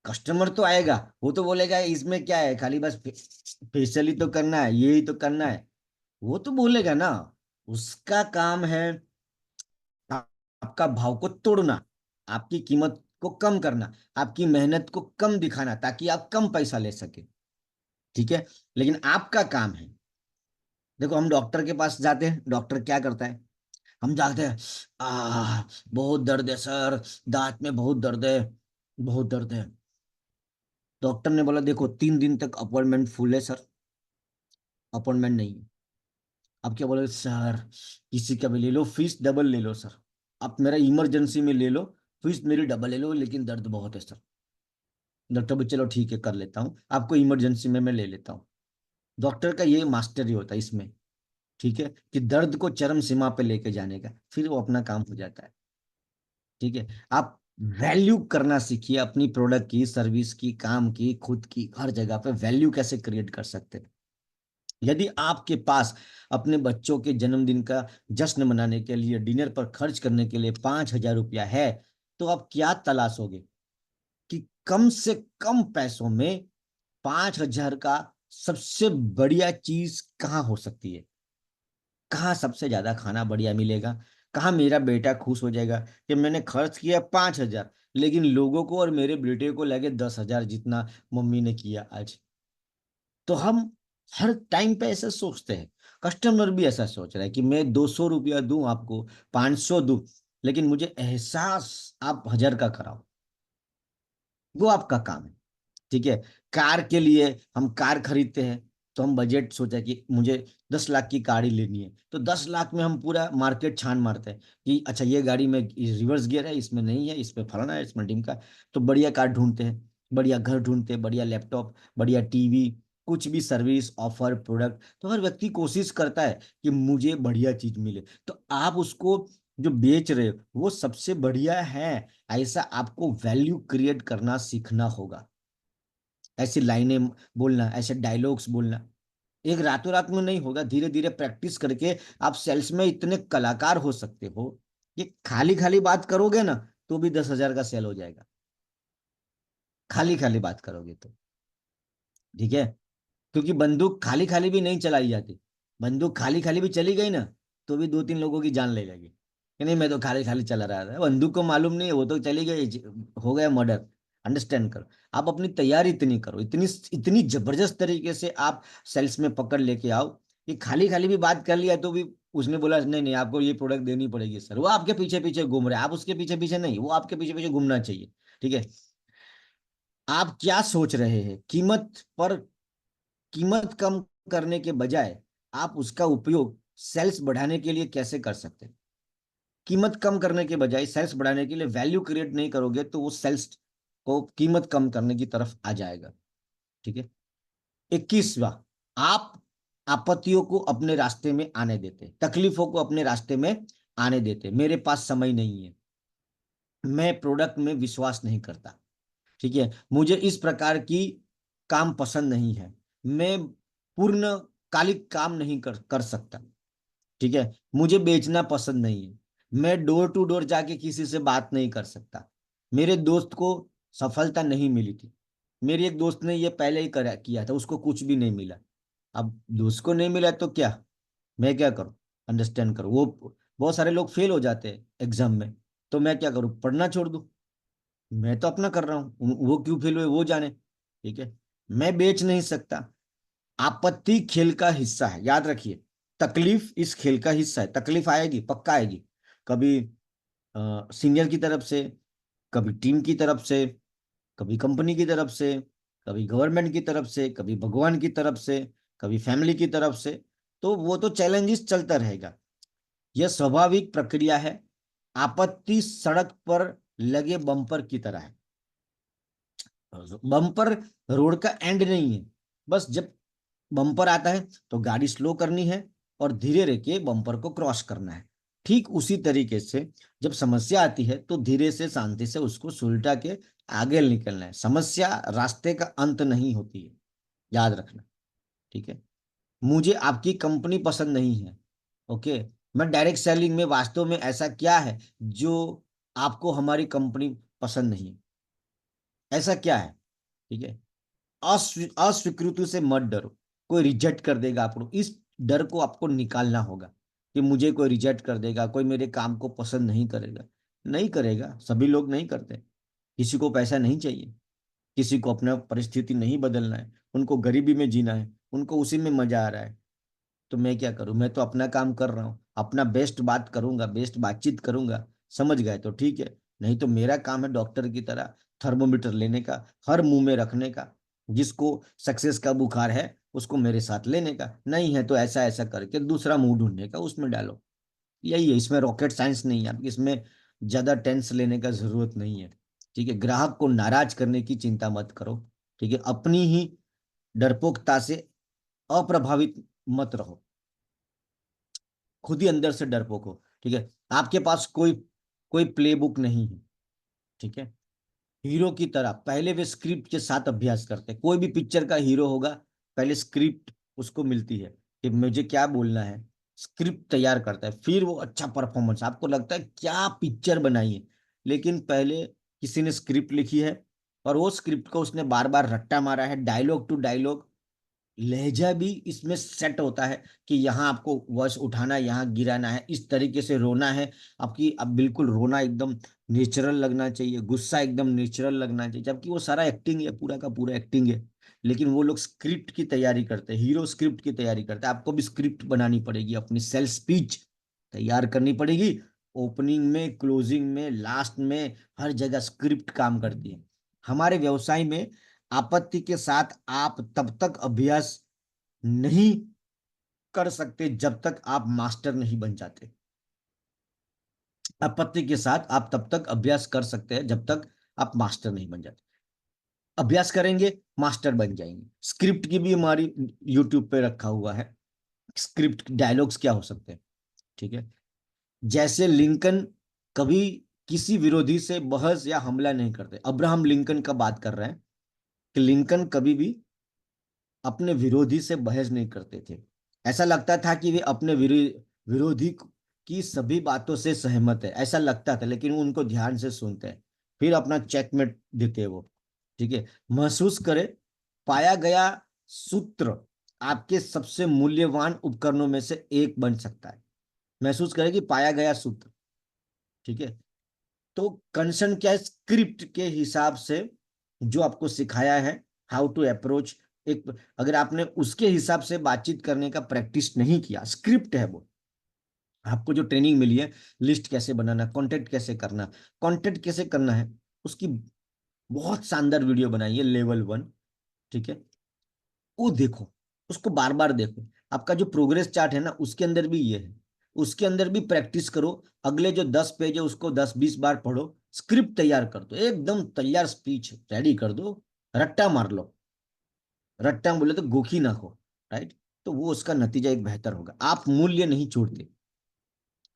कस्टमर तो आएगा, वो तो बोलेगा इसमें क्या है, खाली बस फेशियल ही तो करना है, ये ही तो करना है, वो तो बोलेगा ना। उसका काम है आपका भाव को तोड़ना, आपकी कीमत को कम करना, आपकी मेहनत को कम दिखाना, ताकि आप कम पैसा ले सके, ठीक है। लेकिन आपका काम है, देखो हम डॉक्टर के पास जाते हैं, डॉक्टर क्या करता है, हम जाते हैं, बहुत दर्द है सर, दांत में बहुत दर्द है, बहुत दर्द है। डॉक्टर ने बोला देखो 3 दिन तक अपॉइंटमेंट फुल है सर, अपॉइंटमेंट नहीं है। आप क्या बोले सर, किसी का भी ले लो, फीस डबल ले लो सर, आप मेरा इमरजेंसी में ले लो, फीस मेरी डबल ले लो, लेकिन दर्द बहुत है सर। डॉक्टर भी चलो ठीक है कर लेता हूँ, आपको इमरजेंसी में मैं ले लेता हूँ। डॉक्टर का ये मास्टर ही होता है इसमें, ठीक है, कि दर्द को चरम सीमा पे लेके जाने का, फिर वो अपना काम हो जाता है, ठीक है। आप वैल्यू करना सीखिए, अपनी प्रोडक्ट की, सर्विस की, काम की, खुद की, हर जगह पे वैल्यू कैसे क्रिएट कर सकते हैं। यदि आपके पास अपने बच्चों के जन्मदिन का जश्न मनाने के लिए, डिनर पर खर्च करने के लिए 5,000 रुपया है, तो आप क्या तलाशोगे कि कम से कम पैसों में 5,000 का सबसे बढ़िया चीज कहाँ हो सकती है, कहाँ सबसे ज्यादा खाना बढ़िया मिलेगा, कहाँ मेरा बेटा खुश हो जाएगा कि मैंने खर्च किया 5,000, लेकिन लोगों को और मेरे बेटे को लगे 10,000 जितना मम्मी ने किया आज। तो हम हर टाइम पे ऐसा सोचते हैं, कस्टमर भी ऐसा सोच रहा है कि मैं 200 रुपया दूं आपको, 500 दूं, लेकिन मुझे एहसास आप 1,000 का कराओ, वो आपका काम है, ठीक है। कार के लिए हम कार खरीदते हैं, तो हम बजट सोचा कि मुझे 10 लाख की कार ही लेनी है, तो 10 लाख में हम पूरा मार्केट छान मारते हैं कि अच्छा ये गाड़ी में रिवर्स गियर है, इसमें नहीं है, इसमें फलाना है, इसमें ढिमका। तो बढ़िया कार ढूंढते हैं, बढ़िया घर ढूंढते हैं, बढ़िया लैपटॉप, बढ़िया टीवी, कुछ भी सर्विस, ऑफर, प्रोडक्ट, तो हर व्यक्ति कोशिश करता है कि मुझे बढ़िया चीज मिले, तो आप उसको जो बेच रहे हो वो सबसे बढ़िया है, ऐसा आपको वैल्यू क्रिएट करना सीखना होगा। ऐसी लाइनें बोलना, ऐसे डायलॉग्स बोलना एक रातों रात में नहीं होगा, धीरे धीरे प्रैक्टिस करके आप सेल्स में इतने कलाकार हो सकते हो कि खाली खाली बात करोगे ना तो भी 10,000 का सेल हो जाएगा, खाली खाली बात करोगे तो। ठीक है, क्योंकि बंदूक खाली खाली भी नहीं चलाई जाती। बंदूक खाली खाली भी चली गई ना तो भी 2-3 लोगों की जान ले लेगी कि नहीं मैं तो खाली खाली चला रहा था, बंदूक को मालूम नहीं है, वो तो चली गई, हो गया मर्डर। अंडरस्टैंड करो। आप अपनी तैयारी इतनी करो, इतनी इतनी जबरदस्त तरीके से आप सेल्स में पकड़ लेके आओ कि खाली खाली भी बात कर लिया तो भी उसने बोला नहीं नहीं आपको ये प्रोडक्ट देनी पड़ेगी सर, वो आपके पीछे पीछे घूम रहे हैं, आप उसके पीछे पीछे नहीं, वो आपके पीछे पीछे घूमना चाहिए। ठीक है, आप क्या सोच रहे हैं कीमत पर, कीमत कम करने के बजाय आप उसका उपयोग सेल्स बढ़ाने के लिए कैसे कर सकते हैं। कीमत कम करने के बजाय सेल्स बढ़ाने के लिए वैल्यू क्रिएट नहीं करोगे तो वो सेल्स को कीमत कम करने की तरफ आ जाएगा। ठीक है, 21वां, आप आपत्तियों को अपने रास्ते में आने देते, तकलीफों को अपने रास्ते में आने देते। मेरे पास समय नहीं है, मैं प्रोडक्ट में विश्वास नहीं करता। ठीक है, मुझे इस प्रकार की काम पसंद नहीं है, मैं पूर्णकालिक काम नहीं कर सकता। ठीक है, मुझे बेचना पसंद नहीं है, मैं डोर टू डोर जाके किसी से बात नहीं कर सकता। मेरे दोस्त को सफलता नहीं मिली थी, मेरी एक दोस्त ने ये पहले ही करा किया था, उसको कुछ भी नहीं मिला। अब दोस्त को नहीं मिला तो क्या, मैं क्या करूं। अंडरस्टैंड करो, वो बहुत सारे लोग फेल हो जाते हैं एग्जाम में, तो मैं क्या करूं, पढ़ना छोड़ दूं। मैं तो अपना कर रहा हूँ, वो क्यों फेल हुए वो जाने। ठीक है, मैं बेच नहीं सकता। आपत्ति खेल का हिस्सा है, याद रखिए, तकलीफ इस खेल का हिस्सा है, तकलीफ आएगी पक्का आएगी। कभी सीनियर की तरफ से, कभी टीम की तरफ से, कभी कंपनी की तरफ से, कभी गवर्नमेंट की तरफ से, कभी भगवान की तरफ से, कभी फैमिली की तरफ से। तो वो तो चैलेंजेस चलता रहेगा, यह स्वाभाविक प्रक्रिया है। आपत्ति सड़क पर लगे बम्पर की तरह है। बम्पर रोड का एंड नहीं है, बस जब बम्पर आता है तो गाड़ी स्लो करनी है और धीरे रह के बम्पर को क्रॉस करना है। ठीक उसी तरीके से जब समस्या आती है तो धीरे से शांति से उसको सुलटा के आगे निकलना है। समस्या रास्ते का अंत नहीं होती है, याद रखना। ठीक है, मुझे आपकी कंपनी पसंद नहीं है। ओके, मैं डायरेक्ट सेलिंग में वास्तव में ऐसा क्या है जो आपको हमारी कंपनी पसंद नहीं है, ऐसा क्या है। ठीक है, अस्वीकृति से मत डरो, कोई रिजेक्ट कर देगा आपको, इस डर को आपको निकालना होगा कि मुझे कोई रिजेक्ट कर देगा, कोई मेरे काम को पसंद नहीं करेगा। नहीं करेगा, सभी लोग नहीं करते। किसी को पैसा नहीं चाहिए, किसी को अपना परिस्थिति नहीं बदलना है, उनको गरीबी में जीना है, उनको उसी में मजा आ रहा है। तो मैं क्या करूं, मैं तो अपना काम कर रहा हूं, अपना बेस्ट बात करूंगा, बेस्ट बातचीत करूंगा। समझ गए तो ठीक है, नहीं तो मेरा काम है डॉक्टर की तरह थर्मोमीटर लेने का, हर मुंह में रखने का, जिसको सक्सेस का बुखार है उसको मेरे साथ लेने का, नहीं है तो ऐसा ऐसा करके दूसरा मुंह ढूंढने का, उसमें डालो। यही है, इसमें रॉकेट साइंस नहीं है, आप इसमें ज्यादा टेंस लेने का जरूरत नहीं है। ठीक है, ग्राहक को नाराज करने की चिंता मत करो। ठीक है, अपनी ही डरपोकता से अप्रभावित मत रहो, खुद ही अंदर से डरपोक हो। ठीक है, आपके पास कोई कोई प्ले बुक नहीं है। ठीक है, हीरो की तरह पहले वे स्क्रिप्ट के साथ अभ्यास करते हैं। कोई भी पिक्चर का हीरो होगा, पहले स्क्रिप्ट उसको मिलती है कि मुझे क्या बोलना है, स्क्रिप्ट तैयार करता है, फिर वो अच्छा परफॉर्मेंस, आपको लगता है क्या पिक्चर बनाई है, लेकिन पहले किसी ने स्क्रिप्ट लिखी है और वो स्क्रिप्ट को उसने बार बार रट्टा मारा है, डायलॉग टू डायलॉग। लहजा भी इसमें सेट होता है कि यहाँ आपको वॉइस उठाना है, यहाँ गिराना है, इस तरीके से रोना है। आपकी अब बिल्कुल रोना एकदम नेचुरल लगना चाहिए, गुस्सा एकदम नेचुरल लगना चाहिए, जबकि वो सारा एक्टिंग है, पूरा का पूरा एक्टिंग है। लेकिन वो लोग स्क्रिप्ट की तैयारी करते हैं, हीरो स्क्रिप्ट की तैयारी करते हैं। आपको भी स्क्रिप्ट बनानी पड़ेगी, अपनी सेल्फ स्पीच तैयार करनी पड़ेगी। ओपनिंग में, क्लोजिंग में, लास्ट में, हर जगह स्क्रिप्ट काम करती है। हमारे व्यवसाय में आपत्ति के साथ आप तब तक अभ्यास नहीं कर सकते जब तक आप मास्टर नहीं बन जाते। आपत्ति के साथ आप तब तक अभ्यास कर सकते हैं जब तक आप मास्टर नहीं बन जाते। अभ्यास करेंगे, मास्टर बन जाएंगे। स्क्रिप्ट की भी हमारी यूट्यूब पे रखा हुआ है, स्क्रिप्ट डायलॉग्स क्या हो सकते हैं। ठीक है, जैसे लिंकन कभी किसी विरोधी से बहस या हमला नहीं करते। अब्राहम लिंकन का बात कर रहे हैं कि लिंकन कभी भी अपने विरोधी से बहस नहीं करते थे। ऐसा लगता था कि वे अपने विरोधी कि सभी बातों से सहमत है, ऐसा लगता था, लेकिन वो उनको ध्यान से सुनते हैं, फिर अपना चेकमेट देते हैं वो। ठीक है, महसूस करें, पाया गया सूत्र आपके सबसे मूल्यवान उपकरणों में से एक बन सकता है। महसूस करें कि पाया गया सूत्र। ठीक है, तो कंसर्न क्या है, स्क्रिप्ट के हिसाब से जो आपको सिखाया है, हाउ टू अप्रोच, एक अगर आपने उसके हिसाब से बातचीत करने का प्रैक्टिस नहीं किया, स्क्रिप्ट है वो, आपको जो ट्रेनिंग मिली है, लिस्ट कैसे बनाना, कांटेक्ट कैसे करना है, उसकी बहुत शानदार वीडियो बनाई है, लेवल 1। ठीक है, वो देखो, उसको बार बार देखो। आपका जो प्रोग्रेस चार्ट है ना, उसके अंदर भी ये है, उसके अंदर भी प्रैक्टिस करो। अगले जो 10 पेज है उसको 10-20 बार पढ़ो। स्क्रिप्ट तैयार कर दो, एकदम तैयार स्पीच रेडी कर दो, रट्टा मार लो। रट्टा बोले तो गोखी ना हो, राइट। तो वो उसका नतीजा एक बेहतर होगा। आप मूल्य नहीं छोड़ते,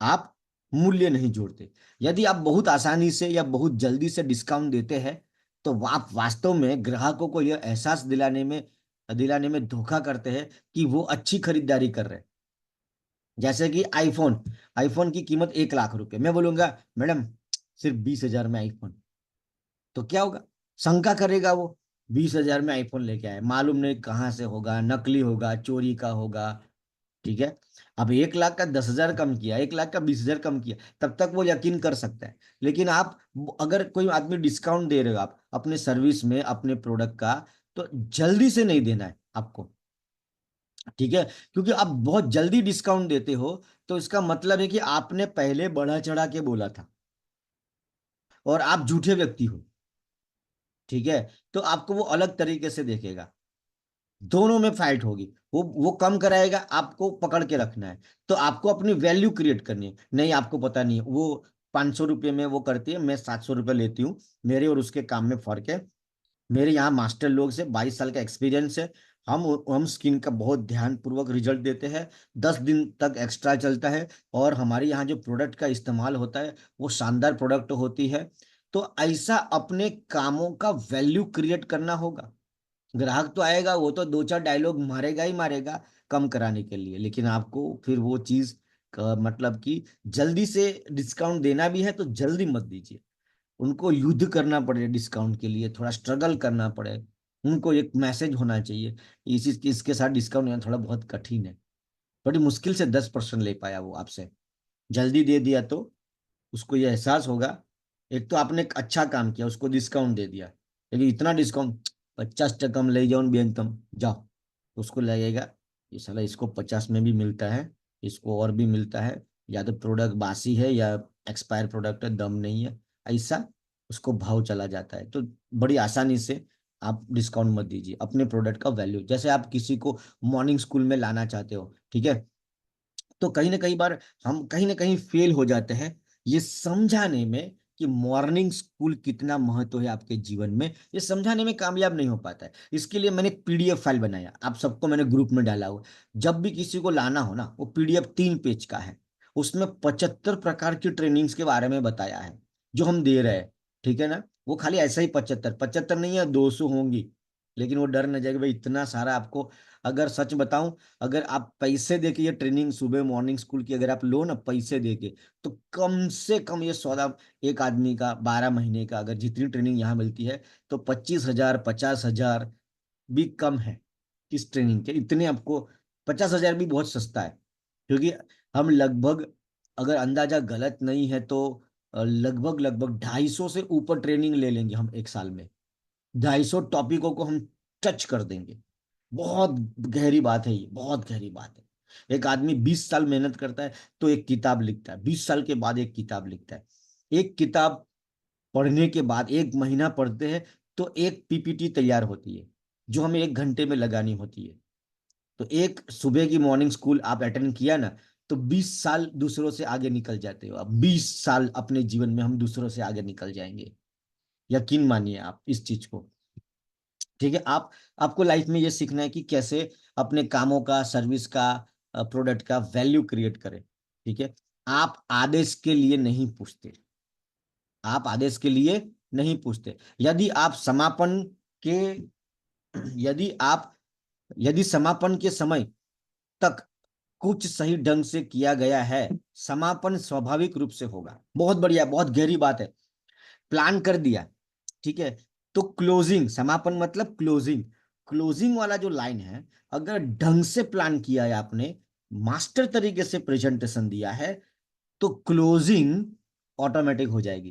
आप मूल्य नहीं जोड़ते। यदि आप बहुत आसानी से या बहुत जल्दी से डिस्काउंट देते हैं, तो आप वास्तव में ग्राहकों को यह एहसास दिलाने में धोखा करते हैं कि वो अच्छी खरीदारी कर रहे हैं। जैसे कि आईफोन, आईफोन की कीमत 1 लाख रुपए, मैं बोलूंगा मैडम सिर्फ 20 हजार में आईफोन, तो क्या होगा, शंका करेगा वो। 20 हजार में आईफोन लेके आए, मालूम नहीं कहाँ से होगा, नकली होगा, चोरी का होगा। ठीक है, अब 1 लाख का 10 हजार कम किया, 1 लाख का 20 हजार कम किया, तब तक वो यकीन कर सकता है। लेकिन आप, अगर कोई आदमी डिस्काउंट दे रहे हो आप अपने सर्विस में, अपने प्रोडक्ट का, तो जल्दी से नहीं देना है आपको। ठीक है, क्योंकि आप बहुत जल्दी डिस्काउंट देते हो, तो इसका मतलब है कि आपने पहले बढ़ा चढ़ा के बोला था और आप झूठे व्यक्ति हो। ठीक है, तो आपको वो अलग तरीके से देखेगा, दोनों में फाइट होगी। वो कम कराएगा, आपको पकड़ के रखना है। तो आपको अपनी वैल्यू क्रिएट करनी है। नहीं, आपको पता नहीं है, वो 500 रुपये में वो करती है, मैं 700 रुपये लेती हूँ, मेरे और उसके काम में फर्क है। मेरे यहाँ मास्टर लोग से 22 साल का एक्सपीरियंस है। हम स्किन का बहुत ध्यान पूर्वक रिजल्ट देते हैं, 10 दिन तक एक्स्ट्रा चलता है। और हमारे यहाँ जो प्रोडक्ट का इस्तेमाल होता है वो शानदार प्रोडक्ट होती है। तो ऐसा अपने कामों का वैल्यू क्रिएट करना होगा। ग्राहक तो आएगा, वो तो 2-4 डायलॉग मारेगा ही मारेगा कम कराने के लिए, लेकिन आपको फिर वो चीज का मतलब कि जल्दी से डिस्काउंट देना भी है तो जल्दी मत दीजिए। उनको युद्ध करना पड़े डिस्काउंट के लिए, थोड़ा स्ट्रगल करना पड़े। उनको एक मैसेज होना चाहिए, इसके साथ डिस्काउंट लेना थोड़ा बहुत कठिन है। बड़ी मुश्किल से 10% ले पाया वो आपसे, जल्दी दे दिया तो उसको ये एहसास होगा। एक तो आपने एक अच्छा काम किया, उसको डिस्काउंट दे दिया, लेकिन इतना डिस्काउंट, 50 टका में ले जाओ बेन तुम जाओ, तो उसको लगेगा ये साला, इसको 50 में भी मिलता है, इसको और भी मिलता है, या तो प्रोडक्ट बासी है या एक्सपायर प्रोडक्ट है, दम नहीं है, ऐसा उसको भाव चला जाता है। तो बड़ी आसानी से आप डिस्काउंट मत दीजिए। अपने प्रोडक्ट का वैल्यू, जैसे आप किसी को मॉर्निंग स्कूल में लाना चाहते हो, ठीक है, तो कहीं ना कहीं बार हम कहीं ना कहीं फेल हो जाते हैं ये समझाने में कि मॉर्निंग स्कूल कितना महत्व है आपके जीवन में, ये समझाने में कामयाब नहीं हो पाता है। इसके लिए मैंने एक पीडीएफ फाइल बनाया, आप सबको मैंने ग्रुप में डाला हुआ। जब भी किसी को लाना हो ना, वो पीडीएफ 3 पेज का है, उसमें 75 प्रकार की ट्रेनिंग्स के बारे में बताया है जो हम दे रहे हैं। ठीक है ना, वो खाली ऐसा ही 75 75 नहीं है, 200 होंगी। लेकिन वो डर न जाएगा भाई इतना सारा आपको। अगर सच बताऊं, अगर आप पैसे देके ये ट्रेनिंग सुबह मॉर्निंग स्कूल की अगर आप लो ना पैसे देके, तो कम से कम ये सौदा, एक आदमी का 12 महीने का अगर जितनी ट्रेनिंग यहाँ मिलती है, तो 25 हजार 50 हजार भी कम है इस ट्रेनिंग के इतने आपको। 50 हजार भी बहुत सस्ता है, क्योंकि हम लगभग, अगर अंदाजा गलत नहीं है तो लगभग लगभग 250 से ऊपर ट्रेनिंग ले लेंगे हम एक साल में। 250 टॉपिकों को हम टच कर देंगे। बहुत गहरी बात है ये, बहुत गहरी बात है। एक आदमी 20 साल मेहनत करता है तो एक किताब लिखता है, 20 साल के बाद एक किताब लिखता है। एक किताब पढ़ने के बाद, 1 महीना पढ़ते हैं तो एक पीपीटी तैयार होती है जो हमें 1 घंटे में लगानी होती है। तो एक सुबह की मॉर्निंग स्कूल आप अटेंड किया ना, तो 20 साल दूसरों से आगे निकल जाते हो। अब 20 साल अपने जीवन में हम दूसरों से आगे निकल जाएंगे, यकीन मानिए आप इस चीज को। ठीक है, आपको लाइफ में ये सीखना है कि कैसे अपने कामों का, सर्विस का, प्रोडक्ट का वैल्यू क्रिएट करें। ठीक है, आप आदेश के लिए नहीं पूछते, आप आदेश के लिए नहीं पूछते। यदि आप समापन के यदि आप यदि समापन के समय तक कुछ सही ढंग से किया गया है, समापन स्वाभाविक रूप से होगा। बहुत बढ़िया, बहुत गहरी बात है। प्लान कर दिया, ठीक है, तो क्लोजिंग, समापन मतलब क्लोजिंग, क्लोजिंग वाला जो लाइन है, अगर ढंग से प्लान किया है आपने, मास्टर तरीके से प्रेजेंटेशन दिया है, तो क्लोजिंग ऑटोमेटिक हो जाएगी।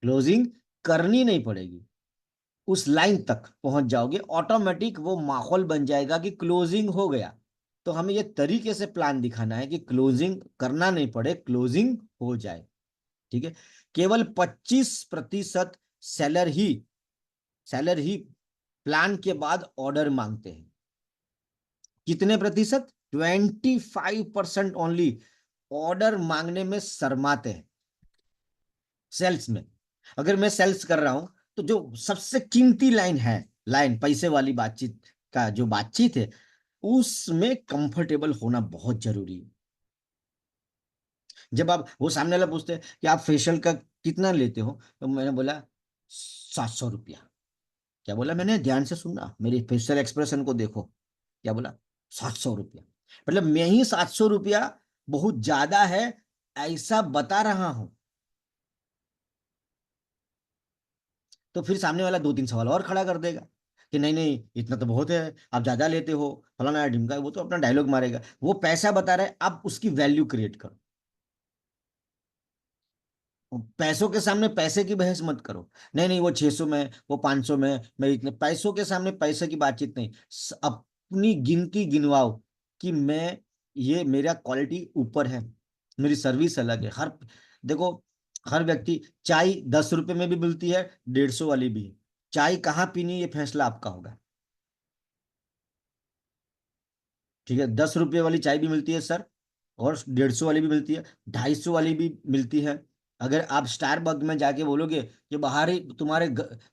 क्लोजिंग करनी नहीं पड़ेगी, उस लाइन तक पहुंच जाओगे, ऑटोमेटिक वो माहौल बन जाएगा कि क्लोजिंग हो गया। तो हमें ये तरीके से प्लान दिखाना है कि क्लोजिंग करना नहीं पड़े, क्लोजिंग हो जाए। ठीक है। केवल 25% सेलर ही सेलर ही प्लान के बाद ऑर्डर मांगते हैं। कितने प्रतिशत? 25% ओनली ऑर्डर मांगने में शर्माते हैं सेल्स में। अगर मैं सेल्स कर रहा हूं, तो जो सबसे कीमती लाइन है, लाइन पैसे वाली बातचीत का जो बातचीत है, उसमें कंफर्टेबल होना बहुत जरूरी है। जब आप, वो सामने वाला पूछते हैं कि आप फेशियल का कितना लेते हो, तो मैंने बोला 700 रुपया। क्या बोला मैंने? ध्यान से सुनना, मेरे फेशियल एक्सप्रेशन को देखो। क्या बोला? 700 रुपया। मतलब मैं ही 700 रुपया बहुत ज्यादा है ऐसा बता रहा हूं। तो फिर सामने वाला दो तीन सवाल और खड़ा कर देगा कि नहीं नहीं इतना तो बहुत है, आप ज्यादा लेते हो, फलाना ढिमका, वो तो अपना डायलॉग मारेगा। वो पैसा बता रहा है, आप उसकी वैल्यू क्रिएट करो। पैसों के सामने पैसे की बहस मत करो। नहीं नहीं, वो 600 में, वो 500 में, मैं इतने पैसों के सामने पैसे की बातचीत नहीं। अपनी गिनती गिनवाओ कि मैं, ये मेरा क्वालिटी ऊपर है, मेरी सर्विस अलग है। हर, देखो, हर व्यक्ति, चाय 10 रुपए में भी मिलती है, 150 वाली भी है। चाय कहाँ पीनी ये फैसला आपका होगा। ठीक है, 10 रुपये वाली चाय भी मिलती है सर, और 150 वाली भी मिलती है, 250 वाली भी मिलती है। अगर आप स्टारबक में जाके बोलोगे कि बाहर ही तुम्हारे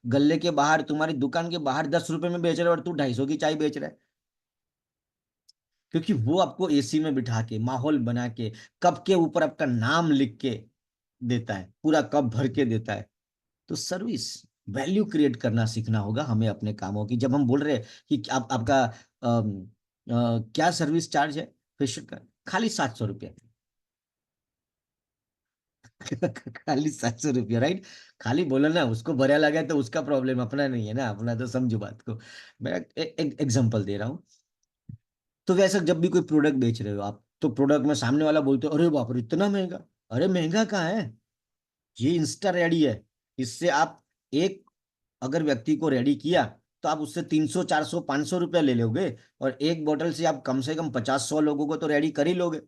गल्ले के बाहर, तुम्हारी दुकान के बाहर 10 रुपए में बेच रहे हो और तू 250 की चाय बेच रहा है, क्योंकि वो आपको एसी में बिठा के, माहौल बना के, कप के ऊपर आपका नाम लिख के देता है, पूरा कप भर के देता है। तो सर्विस, वैल्यू क्रिएट करना सीखना होगा हमें अपने कामों की। जब हम बोल रहे हैं कि आप, आपका क्या सर्विस चार्ज है फेशियल का? खाली 700 रुपया। खाली 700 रुपया, राइट? खाली बोलो ना, उसको बढ़िया लगा तो उसका प्रॉब्लम, अपना नहीं है ना, अपना तो समझो बात को। मैं एक एग्जांपल दे रहा हूँ। तो वैसे जब भी कोई प्रोडक्ट बेच रहे हो आप, तो प्रोडक्ट में सामने वाला बोलते हो अरे बाप रे इतना महंगा। अरे महंगा कहाँ है, ये इंस्टा रेडी है। इससे आप एक, अगर व्यक्ति को रेडी किया, तो आप उससे 300 400 500 रुपया ले लोगे, और एक बोतल से कम 50 100 लोगों को तो रेडी कर ही लोगे।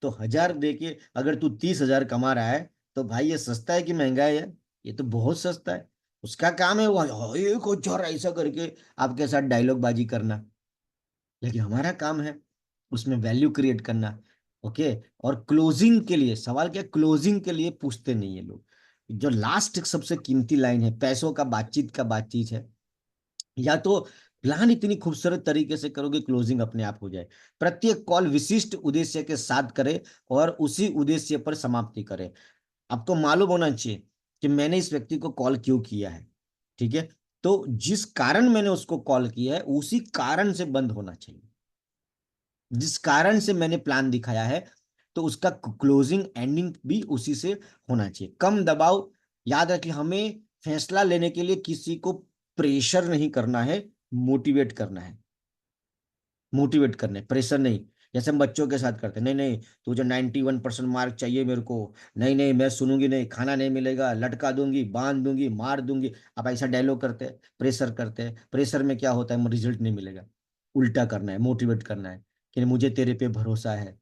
तो 1000 देके अगर तू 30,000 कमा रहा है, तो भाई ये सस्ता है कि महंगा है यार? ये तो बहुत सस्ता है। उसका काम है वो, "हाँ, 1,000" ऐसा करके आपके साथ डायलॉग बाजी करना। लेकिन हमारा काम है उसमें वैल्यू क्रिएट करना। ओके। और क्लोजिंग के लिए सवाल क्या, क्लोजिंग के लिए पूछते नहीं है लोग। जो लास्ट सबसे कीमती लाइन है, पैसों का बातचीत का बातचीत है, या तो प्लान इतनी खूबसूरत तरीके से करोगे क्लोजिंग अपने आप हो जाए। प्रत्येक कॉल विशिष्ट उद्देश्य के साथ करे, और उसी उद्देश्य पर समाप्ति करे। आपको मालूम होना चाहिए कि मैंने इस व्यक्ति को कॉल क्यों किया है। ठीक है। तो जिस कारण मैंने उसको कॉल किया है, उसी कारण से बंद होना चाहिए। जिस कारण से मैंने प्लान दिखाया है, तो उसका क्लोजिंग एंडिंग भी उसी से होना चाहिए। कम दबाव, याद रखिए, हमें फैसला लेने के लिए किसी को प्रेशर नहीं करना है, मोटिवेट करना है। मोटिवेट करने, प्रेशर नहीं। जैसे हम बच्चों के साथ करते हैं, नहीं नहीं तुझे 91% मार्क चाहिए मेरे को, नहीं नहीं मैं सुनूंगी नहीं, खाना नहीं मिलेगा, लटका दूंगी, बांध दूंगी, मार दूंगी। आप ऐसा डायलॉग करते हैं, प्रेशर करते हैं। प्रेशर में क्या होता है, रिजल्ट नहीं मिलेगा। उल्टा करना है, मोटिवेट करना है कि मुझे तेरे पे भरोसा है,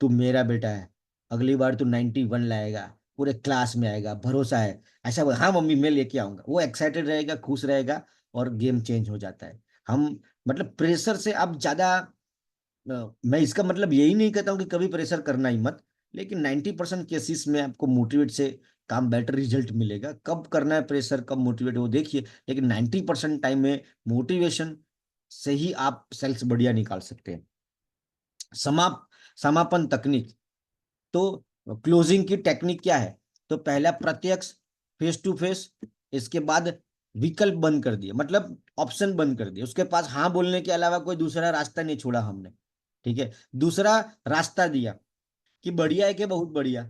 तू मेरा बेटा है, अगली बार तू 91 लाएगा, पूरे क्लास में आएगा, भरोसा है। ऐसा हाँ मम्मी मैं लेके आऊंगा, वो एक्साइटेड रहेगा, खुश रहेगा, और गेम चेंज हो जाता है। हम, मतलब प्रेशर से आप ज्यादा, मैं इसका मतलब यही नहीं कहता हूँ कि कभी प्रेशर करना ही मत, लेकिन 90% केसेस में आपको मोटिवेट से काम, बेटर रिजल्ट मिलेगा। कब करना है प्रेशर, कब मोटिवेट, वो देखिए, लेकिन 90% टाइम में मोटिवेशन से ही आप सेल्स बढ़िया निकाल सकते हैं। समाप समापन तकनीक, तो क्लोजिंग की टेक्निक क्या है? तो पहला प्रत्यक्ष, फेस टू फेस। इसके बाद विकल्प बंद कर दिए, मतलब ऑप्शन बंद कर दिए, उसके पास हाँ बोलने के अलावा कोई दूसरा रास्ता नहीं छोड़ा हमने। ठीक है। दूसरा रास्ता दिया, कि बढ़िया है कि बहुत बढ़िया।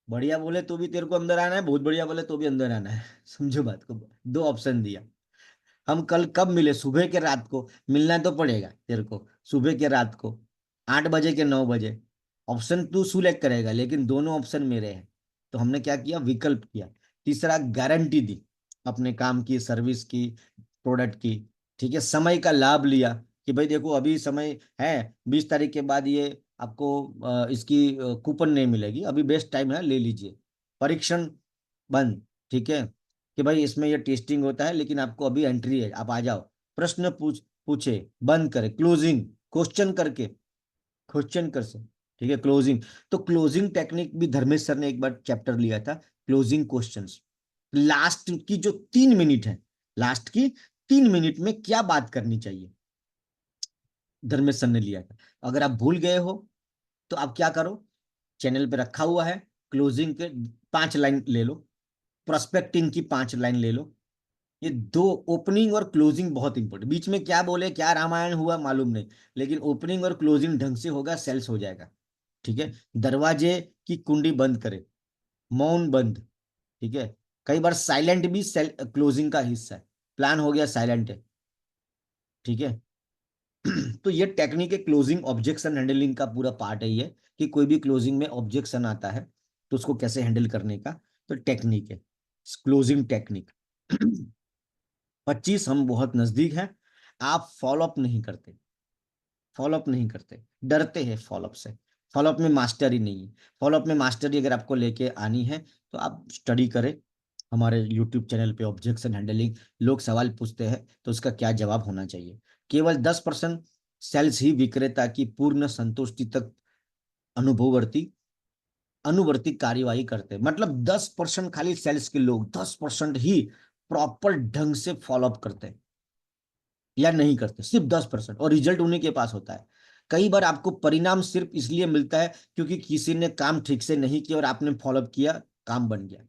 बढ़िया बोले तो भी तेरे को अंदर आना है, बहुत बढ़िया बोले तो भी अंदर आना है। समझो बात को, दो ऑप्शन दिया। हम कल कब मिले, सुबह के रात को? मिलना तो पड़ेगा तेरे को, सुबह के रात को, 8 बजे के 9 बजे। ऑप्शन तू सिलेक्ट करेगा, लेकिन दोनों ऑप्शन मेरे हैं। तो हमने क्या किया, विकल्प किया। तीसरा, गारंटी दी अपने काम की, सर्विस की, प्रोडक्ट की। ठीक है, समय का लाभ लिया कि भाई देखो अभी समय है, 20 तारीख के बाद ये आपको इसकी कूपन नहीं मिलेगी, अभी बेस्ट टाइम है, ले लीजिए। परीक्षण बंद। ठीक है, कि भाई इसमें ये टेस्टिंग होता है, लेकिन आपको अभी एंट्री है, आप आ जाओ। प्रश्न पूछे, बंद करे, क्लोजिंग, क्वेश्चन करके, क्वेश्चन कर से। ठीक है, क्लोजिंग। तो क्लोजिंग टेक्निक भी धर्मेश सर ने एक बार चैप्टर लिया था, क्लोजिंग क्वेश्चंस। लास्ट की जो 3 मिनट है, लास्ट की 3 मिनट में क्या बात करनी चाहिए, धर्मेश सर ने लिया था। अगर आप भूल गए हो तो आप क्या करो, चैनल पे रखा हुआ है, क्लोजिंग के 5 लाइन ले लो, प्रोस्पेक्टिंग की 5 लाइन ले लो। ये दो, ओपनिंग और क्लोजिंग बहुत इंपॉर्टेंट। बीच में क्या बोले, क्या रामायण हुआ मालूम नहीं, लेकिन ओपनिंग और क्लोजिंग ढंग से होगा, सेल्स हो जाएगा। ठीक है, दरवाजे की कुंडी बंद करे, मौन बंद। ठीक है, कई बार साइलेंट भी सेल क्लोजिंग का हिस्सा है, प्लान हो गया साइलेंट है। ठीक है। तो ये टेक्निक है, क्लोजिंग ऑब्जेक्शन हैंडलिंग का पूरा पार्ट है ये, कि कोई भी क्लोजिंग में ऑब्जेक्शन आता है तो उसको कैसे हैंडल करने का, तो टेक्निक है क्लोजिंग टेक्निक। 25 हम बहुत नजदीक हैं। आप फॉलोअप नहीं करते, फॉलोअप नहीं करते, डरते हैं फॉलोअप से। फॉलोअप में मास्टरी नहीं है। फॉलोअप में मास्टरी अगर आपको लेके आनी है तो आप स्टडी करें। हमारे यूट्यूब चैनल पे ऑब्जेक्शन हैंडलिंग, लोग सवाल पूछते हैं तो उसका क्या जवाब होना चाहिए। केवल 10% सेल्स ही विक्रेता की पूर्ण संतुष्टि तक अनुभववर्ती अनुवर्ती कार्यवाही करते हैं। मतलब 10% खाली सेल्स के लोग, 10% ही प्रॉपर ढंग से फॉलोअप करते हैं या नहीं करते, सिर्फ 10%, और रिजल्ट उन्हीं के पास होता है। कई बार आपको परिणाम सिर्फ इसलिए मिलता है क्योंकि किसी ने काम ठीक से नहीं किया और आपने फॉलोअप किया, काम बन गया।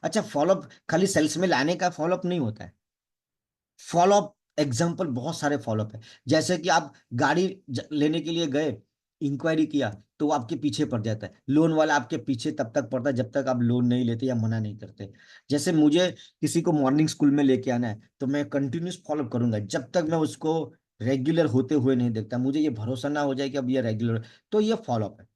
अच्छा, फॉलोअप खाली सेल्स में लाने का फॉलोअप नहीं होता है। फॉलोअप एग्जाम्पल बहुत सारे फॉलोअप है। जैसे कि आप गाड़ी लेने के लिए गए, इंक्वायरी किया, तो वो आपके पीछे पड़ जाता है। लोन वाला आपके पीछे तब तक पड़ता है जब तक आप लोन नहीं लेते या मना नहीं करते। जैसे मुझे किसी को मॉर्निंग स्कूल में लेके आना है तो मैं कंटिन्यूस फॉलोअप करूंगा जब तक मैं उसको रेगुलर होते हुए नहीं देखता, मुझे ये भरोसा ना हो जाए कि अब ये रेगुलर। तो ये फॉलोअप है।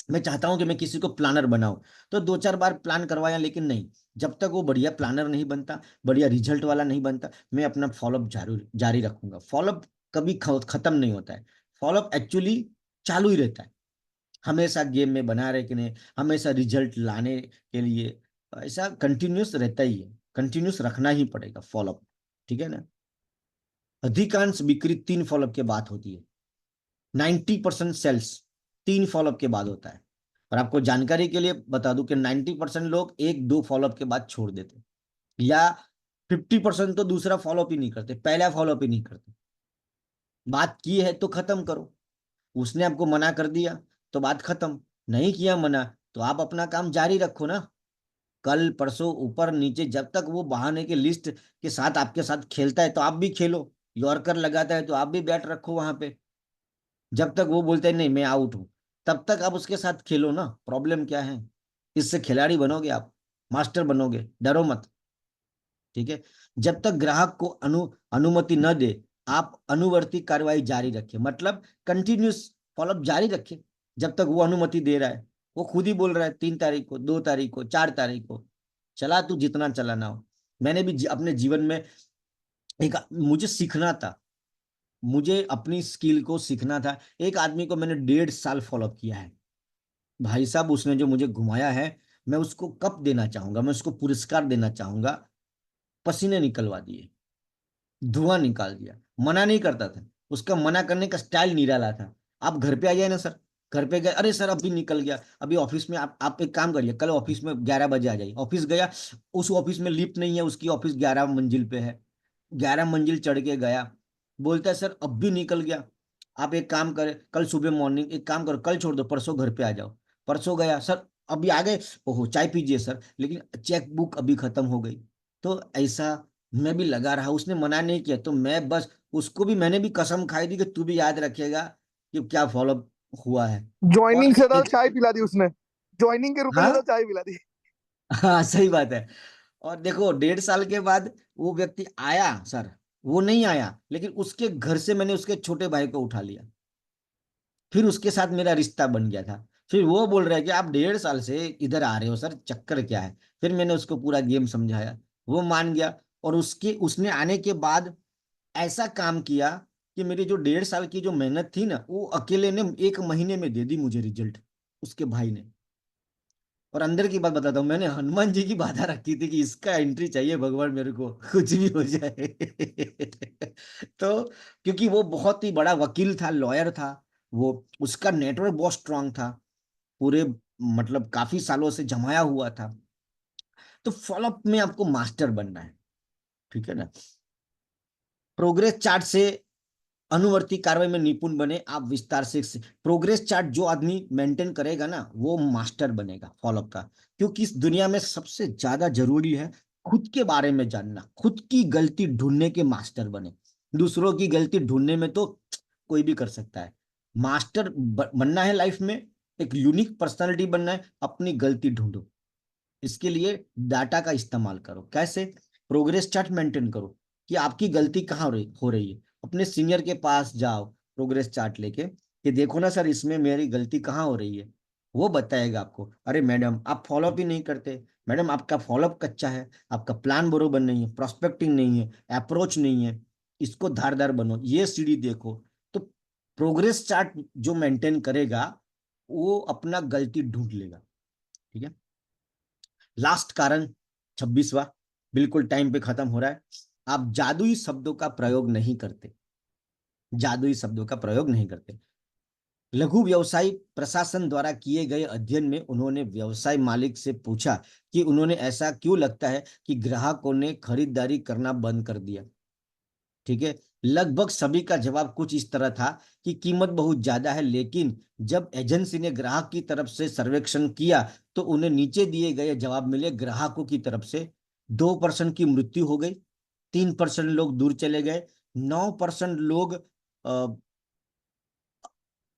मैं चाहता हूं कि मैं किसी को प्लानर बनाऊं, तो 2 4 बार प्लान करवाया, लेकिन नहीं, जब तक वो बढ़िया प्लानर नहीं बनता, बढ़िया रिजल्ट वाला नहीं बनता, मैं अपना फॉलोअप जारी जारी रखूंगा। फॉलोअप कभी खत्म नहीं होता है। फॉलोअप एक्चुअली चालू ही रहता है, हमेशा गेम में बना रहे कि नहीं, हमेशा रिजल्ट लाने के लिए ऐसा कंटिन्यूस रहता ही है, कंटिन्यूस रखना ही पड़ेगा फॉलोअप। ठीक है ना। अधिकांश बिक्री 3 फॉलोअप के बाद होती है। 90% सेल्स 3 फॉलोअप के बाद होता है। और आपको जानकारी के लिए बता दूं कि 90% लोग 1 2 फॉलोअप के बाद छोड़ देते, या 50% तो दूसरा फॉलोअप ही नहीं करते, पहला फॉलोअप ही नहीं करते। बात की है तो खत्म करो। उसने आपको मना कर दिया तो बात खत्म, नहीं किया मना तो आप अपना काम जारी रखो ना। कल परसों ऊपर नीचे, जब तक वो बहाने के लिस्ट के साथ आपके साथ खेलता है तो आप भी खेलो, यॉर्कर लगाता है तो आप भी बैट रखो वहां पे। जब तक वो बोलते हैं नहीं मैं आउट हूं, तब तक आप उसके साथ खेलो ना, प्रॉब्लम क्या है। इससे खिलाड़ी बनोगे आप, मास्टर बनोगे, डरो मत। ठीक है। जब तक ग्राहक को अनुमति न दे, आप अनुवर्ती कार्रवाई जारी रखें, मतलब कंटिन्यूस फॉलोअप जारी रखें जब तक वो अनुमति दे रहा है। वो खुद ही बोल रहा है 3 तारीख को, 2 तारीख को, 4 तारीख को, चला तू जितना चलाना हो। मैंने भी अपने जीवन में एक, मुझे सीखना था, मुझे अपनी स्किल को सीखना था। एक आदमी को मैंने 1.5 साल फॉलोअप किया है। भाई साहब, उसने जो मुझे घुमाया है, मैं उसको कप देना चाहूंगा, मैं उसको पुरस्कार देना चाहूंगा। पसीने निकलवा दिए, धुआं निकाल दिया, मना नहीं करता था, उसका मना करने का स्टाइल निराला था। आप घर पे आ जाए ना सर, घर पे गए, अरे सर अभी निकल गया, अभी ऑफिस में, आप एक काम करिए, कल ऑफिस में 11 बजे आ जाइए। ऑफिस गया, उस ऑफिस में लिफ्ट नहीं है, उसकी ऑफिस 11 मंजिल पे है, 11 मंजिल चढ़ के गया, बोलता है सर अब भी निकल गया। आप एक काम करें, कल सुबह मॉर्निंग एक काम करो, कल छोड़ दो, परसों घर पे आ जाओ। परसों गया, सर अभी आ गए, ओहो चाय पीजिए सर, लेकिन चेक बुक अभी खत्म हो गई। तो ऐसा मैं भी लगा रहा, उसने मना नहीं किया तो मैं बस, उसको भी मैंने भी कसम खाई थी कि तू भी याद रखेगा कि क्या फॉलो हुआ है। और ज्वाइनिंग से तो एक, चाय पिला दी उसने, ज्वाइनिंग के रुपए से तो हाँ चाय पिला दी। हाँ सही बात है। और देखो 1.5 साल के बाद वो व्यक्ति आया सर, वो नहीं आया, लेकिन उसके घर से मैंने उसके छोटे भाई को उठा लिया, फिर उसके साथ मेरा रिश्ता बन गया था। फिर वो बोल रहा है कि आप 1.5 साल से इधर आ रहे हो सर, चक्कर क्या है। फिर मैंने उसको पूरा गेम समझाया, वो मान गया। और उसके उसने आने के बाद ऐसा काम किया कि मेरी जो 1.5 साल की जो मेहनत थी ना, वो अकेले ने 1 महीने में दे दी मुझे रिजल्ट, उसके भाई ने। और अंदर की बात बताता हूँ, मैंने हनुमान जी की बाधा रखी थी कि इसका एंट्री चाहिए भगवान, मेरे को कुछ भी हो जाए। तो क्योंकि वो बहुत ही बड़ा वकील था, लॉयर था, वो उसका नेटवर्क बहुत स्ट्रांग था, पूरे मतलब काफी सालों से जमाया हुआ था। तो फॉलोअप में आपको मास्टर बनना है, ठीक है ना। प्रोग्रेस चार्ट से अनुवर्ती कार्रवाई में निपुण बने आप, विस्तार से प्रोग्रेस चार्ट जो आदमी मेंटेन करेगा ना, वो मास्टर बनेगा फॉलोअप का। क्योंकि इस दुनिया में सबसे ज्यादा जरूरी है खुद के बारे में जानना, खुद की गलती ढूंढने के मास्टर बने। दूसरों की गलती ढूंढने में तो कोई भी कर सकता है। मास्टर बनना है लाइफ में, एक यूनिक पर्सनालिटी बनना है, अपनी गलती ढूंढो। इसके लिए डाटा का इस्तेमाल करो। कैसे? प्रोग्रेस चार्ट मेंटेन करो कि आपकी गलती कहाँ हो रही है। अपने सीनियर के पास जाओ प्रोग्रेस चार्ट लेके, कि देखो ना सर, इसमें मेरी गलती कहाँ हो रही है। वो बताएगा आपको, अरे मैडम आप फॉलोअप ही नहीं करते, मैडम आपका फॉलोअप कच्चा है, आपका प्लान बरोबर नहीं है, प्रोस्पेक्टिंग नहीं है, अप्रोच नहीं है, इसको धारदार बनो, ये सीढ़ी देखो। तो प्रोग्रेस चार्ट जो मेंटेन करेगा, वो अपना गलती ढूंढ लेगा। ठीक है। लास्ट कारण, 26वां, बिल्कुल टाइम पे खत्म हो रहा है। आप जादुई शब्दों का प्रयोग नहीं करते, जादुई शब्दों का प्रयोग नहीं करते। लघु व्यवसायी प्रशासन द्वारा किए गए अध्ययन में उन्होंने व्यवसाय मालिक से पूछा कि उन्होंने ऐसा क्यों लगता है कि ग्राहकों ने खरीदारी करना बंद कर दिया। ठीक है। लगभग सभी का जवाब कुछ इस तरह था कि कीमत बहुत ज्यादा है, लेकिन जब एजेंसी ने ग्राहक की तरफ से सर्वेक्षण किया तो उन्हें नीचे दिए गए जवाब मिले। ग्राहकों की तरफ से 2% की मृत्यु हो गई, 3% लोग दूर चले गए, 9% लोग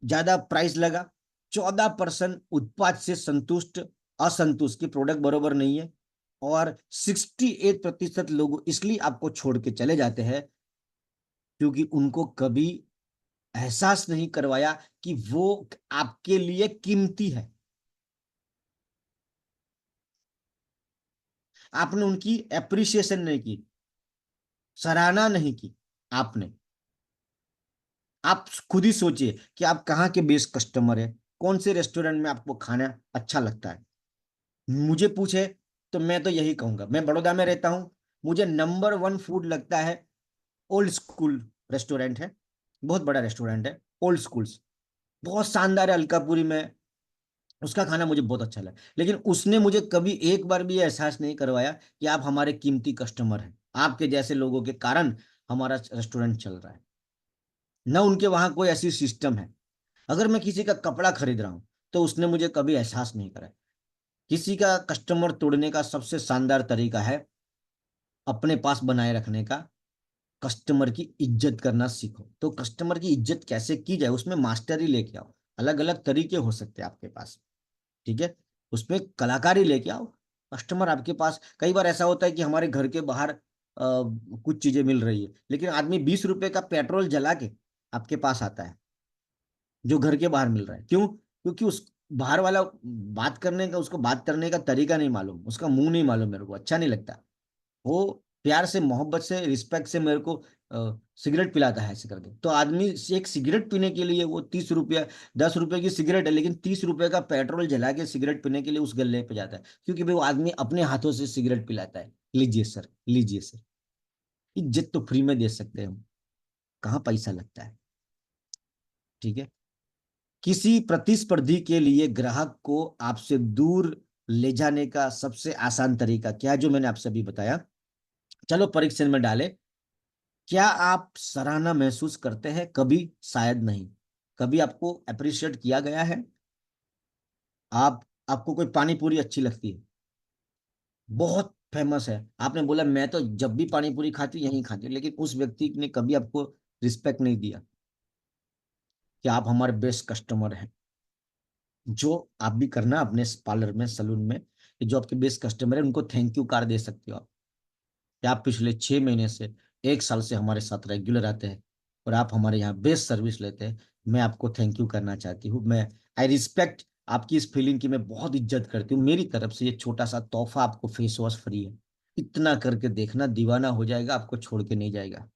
ज्यादा प्राइस लगा, 14% उत्पाद से संतुष्ट, असंतुष्ट की प्रोडक्ट बरोबर नहीं है, और 68% लोग इसलिए आपको छोड़ के चले जाते हैं क्योंकि उनको कभी एहसास नहीं करवाया कि वो आपके लिए कीमती है। आपने उनकी एप्रिसिएशन नहीं की, सराहना नहीं की आपने। आप खुद ही सोचिए कि आप कहाँ के बेस्ट कस्टमर है, कौन से रेस्टोरेंट में आपको खाना अच्छा लगता है। मुझे पूछे तो मैं तो यही कहूंगा, मैं बड़ौदा में रहता हूँ, मुझे नंबर 1 फूड लगता है ओल्ड स्कूल रेस्टोरेंट है, बहुत बड़ा रेस्टोरेंट है ओल्ड स्कूल्स, बहुत शानदार है अलकापुरी में। उसका खाना मुझे बहुत अच्छा लगा, लेकिन उसने मुझे कभी एक बार भी एहसास नहीं करवाया कि आप हमारे कीमती कस्टमर हैं, आपके जैसे लोगों के कारण हमारा रेस्टोरेंट चल रहा है। न उनके वहां कोई ऐसी सिस्टम है। अगर मैं किसी का कपड़ा खरीद रहा हूं तो उसने मुझे कभी एहसास नहीं कराया। किसी का कस्टमर तोड़ने का सबसे शानदार तरीका है अपने पास बनाए रखने का, कस्टमर की इज्जत करना सीखो। तो कस्टमर की इज्जत कैसे की जाए, उसमें मास्टरी लेके आओ। अलग अलग तरीके हो सकते हैं आपके पास, ठीक है। उसमें कलाकारी लेके आओ। कस्टमर आपके पास, कई बार ऐसा होता है कि हमारे घर के बाहर कुछ चीजें मिल रही है, लेकिन आदमी 20 रुपए का पेट्रोल जला के आपके पास आता है, जो घर के बाहर मिल रहा है। क्यों? क्योंकि उस बाहर वाला बात करने का, उसको बात करने का तरीका नहीं मालूम, उसका मुंह नहीं मालूम, मेरे को अच्छा नहीं लगता। वो प्यार से, मोहब्बत से, रिस्पेक्ट से मेरे को सिगरेट पिलाता है ऐसे करके। तो आदमी एक सिगरेट पीने के लिए वो 30 रुपया, 10 रुपए की सिगरेट है, लेकिन 30 रुपए का पेट्रोल जला के सिगरेट पीने के लिए उस गल्ले पे जाता है, क्योंकि भाई वो आदमी अपने हाथों से सिगरेट पिलाता है। लीजिए सर, लीजिए सर, इज्जत तो फ्री में दे सकते हैं हम, कहाँ पैसा लगता है। ठीक है। किसी प्रतिस्पर्धी के लिए ग्राहक को आपसे दूर ले जाने का सबसे आसान तरीका क्या है, जो मैंने आपसे अभी बताया। चलो परीक्षण में डाले। क्या आप सराहना महसूस करते हैं कभी? शायद नहीं। कभी आपको अप्रिशिएट किया गया है? आप आपको कोई पानी पूरी अच्छी लगती है, बहुत फेमस है, आपने बोला मैं तो जब भी पानी पूरी खाती हूँ यहीं खाती हूँ, लेकिन उस व्यक्ति ने कभी आपको रिस्पेक्ट नहीं दिया। कि आप हमारे बेस्ट कस्टमर हैं। जो आप भी करना अपने पार्लर में, सलून में, कि जो आपके बेस्ट कस्टमर है उनको थैंक यू कार्ड दे सकते हो आप, कि आप पिछले 6 महीने से, 1 साल से हमारे साथ रेगुलर आते हैं और आप हमारे यहाँ बेस्ट सर्विस लेते हैं। मैं आपको थैंक यू करना चाहती हूँ। मैं आई रिस्पेक्ट आपकी इस फीलिंग की, मैं बहुत इज्जत करती हूँ। मेरी तरफ से ये छोटा सा तोहफा आपको, फेस वॉश फ्री है। इतना करके देखना, दीवाना हो जाएगा, आपको छोड़ के नहीं जाएगा।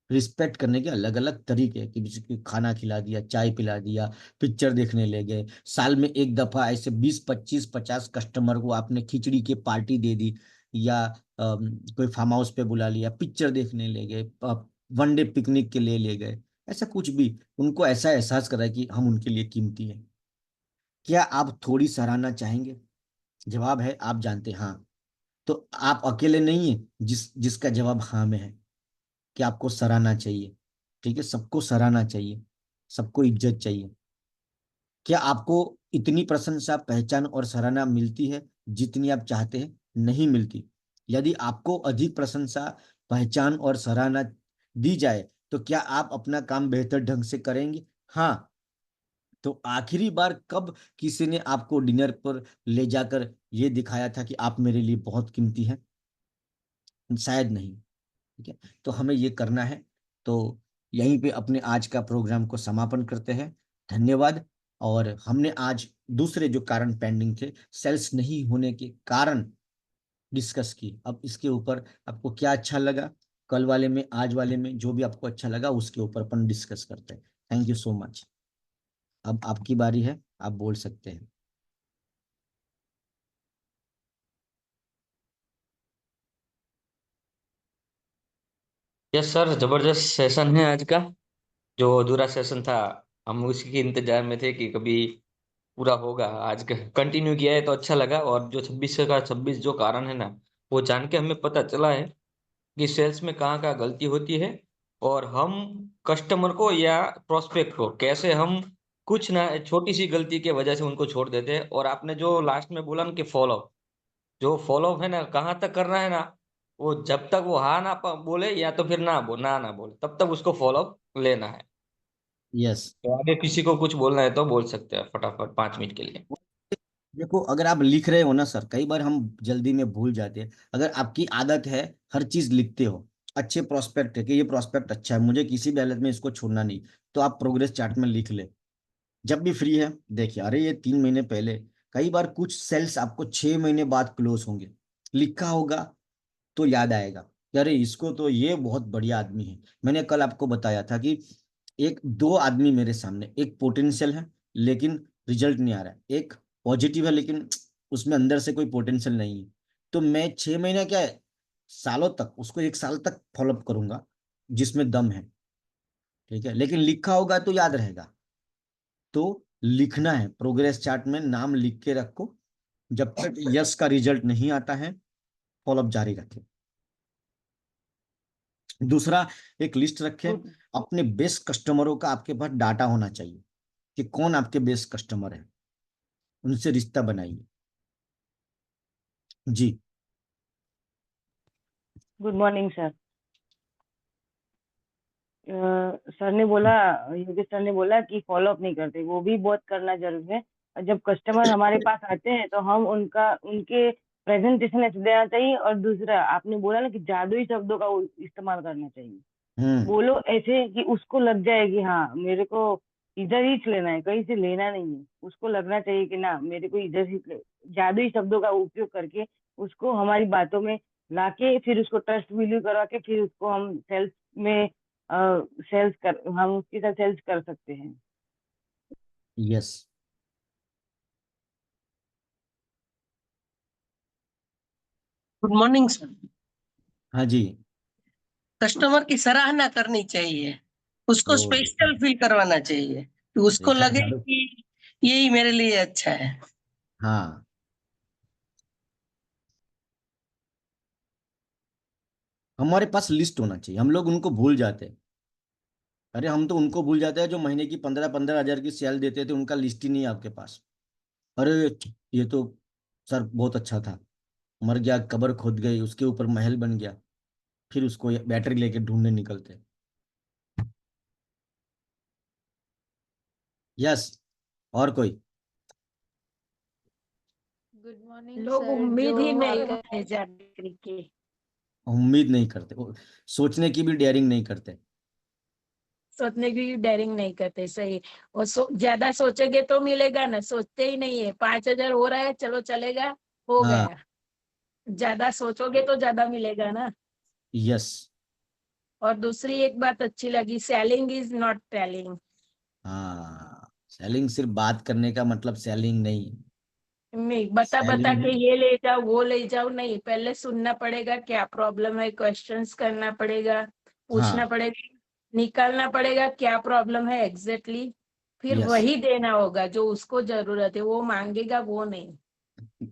रिस्पेक्ट करने के अलग अलग तरीके हैं, कि किसी को खाना खिला दिया, चाय पिला दिया, पिक्चर देखने ले गए, साल में एक दफा ऐसे 20 25 50 कस्टमर को आपने खिचड़ी की पार्टी दे दी, या कोई फार्म हाउस पे बुला लिया, पिक्चर देखने ले गए, वनडे पिकनिक के लिए ले गए, ऐसा कुछ भी, उनको ऐसा एहसास करा कि हम उनके लिए कीमती हैं। क्या आप थोड़ी सराहना चाहेंगे? जवाब है आप जानते हैं, हाँ। तो आप अकेले नहीं है जिसका जवाब हाँ में है, कि आपको सराहना चाहिए। ठीक है, सबको सराहना चाहिए, सबको इज्जत चाहिए। क्या आपको इतनी प्रशंसा, पहचान और सराहना मिलती है जितनी आप चाहते हैं? नहीं मिलती। यदि आपको अधिक प्रशंसा, पहचान और सराहना दी जाए तो क्या आप अपना काम बेहतर ढंग से करेंगे? हाँ। तो आखिरी बार कब किसी ने आपको डिनर पर ले जाकर ये दिखाया था कि आप मेरे लिए बहुत कीमती हैं? शायद नहीं। ठीक है, तो हमें ये करना है। तो यहीं पे अपने आज का प्रोग्राम को समापन करते हैं। धन्यवाद। और हमने आज दूसरे जो कारण पेंडिंग थे, सेल्स नहीं होने के कारण, डिस्कस की। अब इसके ऊपर आपको क्या अच्छा लगा, कल वाले में, आज वाले में, जो भी आपको अच्छा लगा उसके ऊपर अपन डिस्कस करते हैं। Thank you so much. अब आपकी बारी है, आप बोल सकते हैं। यस सर, जबरदस्त सेशन है आज का। जो अधूरा सेशन था, हम उसी के इंतजार में थे कि कभी पूरा होगा। आज कंटिन्यू किया है तो अच्छा लगा। और जो 26 जो कारण है ना, वो जान के हमें पता चला है कि सेल्स में कहाँ कहाँ गलती होती है, और हम कस्टमर को या प्रोस्पेक्ट को कैसे हम कुछ ना छोटी सी गलती की वजह से उनको छोड़ देते हैं। और आपने जो लास्ट में बोला ना कि फॉलो, जो फॉलो है ना, कहाँ तक करना है ना, वो जब तक वो हाँ ना बोले, या तो फिर ना बोले, तब तक उसको फॉलो लेना है। यस। तो आगे किसी को कुछ बोलना है तो बोल सकते हैं फटाफट 5 मिनट के लिए। देखो, अगर आप लिख रहे हो ना सर, कई बार हम जल्दी में भूल जाते हैं। अगर आपकी आदत है हर चीज लिखते हो, अच्छे प्रोस्पेक्ट है कि ये प्रोस्पेक्ट अच्छा है, मुझे किसी भी हालत में इसको छोड़ना नहीं, तो आप प्रोग्रेस चार्ट में लिख ले। जब भी फ्री है देखिए, अरे ये 3 महीने पहले, कई बार कुछ सेल्स आपको 6 महीने बाद क्लोज होंगे, लिखा होगा तो याद आएगा कि अरे इसको तो, ये बहुत बढ़िया आदमी है। मैंने कल आपको बताया था कि एक दो आदमी मेरे सामने, एक पोटेंशियल है लेकिन रिजल्ट नहीं आ रहा है, एक पॉजिटिव है लेकिन उसमें अंदर से कोई पोटेंशियल नहीं है। तो मैं 6 महीना क्या है, सालों तक उसको, 1 साल तक फॉलोअप करूंगा जिसमें दम है। ठीक है, लेकिन लिखा होगा तो याद रहेगा। तो लिखना है, प्रोग्रेस चार्ट में नाम लिख के रखो। जब तक यस का रिजल्ट नहीं आता है, फॉलोअप जारी रखें। दूसरा, एक लिस्ट रखें। गुड। अपने बेस्ट कस्टमरों का आपके पास डाटा होना चाहिए, कि कौन आपके बेस्ट कस्टमर है, उनसे रिश्ता बनाइए। जी। Good morning sir. सर ने बोला, योगेश सर ने बोला कि फॉलो अप नहीं करते, वो भी बहुत करना जरूरी है। और जब कस्टमर हमारे पास आते हैं तो हम उनके प्रेजेंटेशन ऐसे देना चाहिए। और दूसरा आपने बोला ना कि जादुई शब्दों का इस्तेमाल करना चाहिए। हम्म। बोलो ऐसे कि उसको लग जाए कि हाँ मेरे को इधर ही से लेना है, कहीं से लेना नहीं है। उसको लगना चाहिए कि ना मेरे को इधर ही जादुई शब्दों का उपयोग करके उसको हमारी बातों में लाके, फिर उसको ट्रस्ट वैल्यू करवा के, फिर उसको हम सेल्स में हम उसके साथ सेल्स कर सकते हैं। यस। Good morning sir. हाँ जी। कस्टमर की सराहना करनी चाहिए, उसको ओ, स्पेशल फील करवाना चाहिए कि उसको देखा लगे जादू। कि यही मेरे लिए अच्छा है। हाँ, हमारे पास लिस्ट होना चाहिए, हम लोग उनको भूल जाते हैं। अरे हम तो उनको भूल जाते हैं जो महीने की 15 15 हजार की सेल देते थे, उनका लिस्ट ही नहीं है आपके पास। अरे ये तो सर बहुत अच्छा था, मर गया, कब्र खोद गई, उसके ऊपर महल बन गया, फिर उसको बैटरी लेके ढूंढने निकलते। यस, और कोई? गुड मॉर्निंग लोग सर। उम्मीद ही जो नहीं करते जाने की। उम्मीद नहीं करते, सोचने की भी डेयरिंग नहीं करते। सोचने की डेयरिंग नहीं करते, सही। और ज्यादा सोचेंगे तो मिलेगा ना, सोचते ही नहीं है। 5,000 हो रहा है, चलो चलेगा, हो हाँ, गया। ज्यादा सोचोगे तो ज्यादा मिलेगा ना। यस। और दूसरी एक बात अच्छी लगी, सेलिंग इज नॉट टेलिंग। हाँ, सेलिंग सिर्फ बात करने का मतलब सेलिंग नहीं। नहीं बता बता सेलिंग के ये ले जाओ वो ले जाओ, नहीं। पहले सुनना पड़ेगा क्या प्रॉब्लम है, क्वेश्चंस करना पड़ेगा, पूछना हाँ, पड़ेगा, निकालना पड़ेगा क्या प्रॉब्लम है एग्जैक्टली। फिर यस। वही देना होगा जो उसको जरूरत है, वो मांगेगा वो नहीं।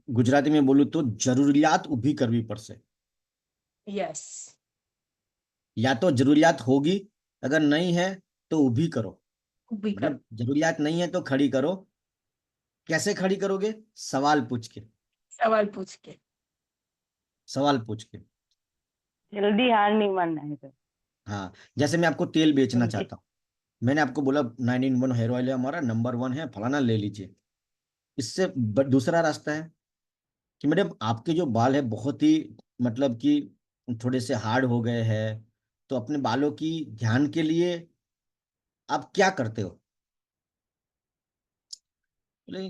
गुजराती में बोलूँ तो जरूरियात उभी करवी पड़શે। यस। या तो जरूरियात होगी, अगर नहीं है तो उभी करो। भी कर। मतलब जरूरियात नहीं है तो खड़ी करो। कैसे खड़ी करोगे? सवाल पूछ के। सवाल पूछ के। सवाल पूछ के। जल्दी हार नहीं मानना है सर। हाँ, जैसे मैं आपको तेल बेचना जल्दी। चाहता हूँ। मैंने आपको बोला 9 in 1 हेयर ऑयल है हमारा, नंबर 1 है, फलाना ले लीजिए। इससे दूसरा रास्ता है कि मैडम आपके जो बाल है बहुत ही, मतलब कि थोड़े से हार्ड हो गए हैं, तो अपने बालों की ध्यान के लिए आप क्या करते हो? बोले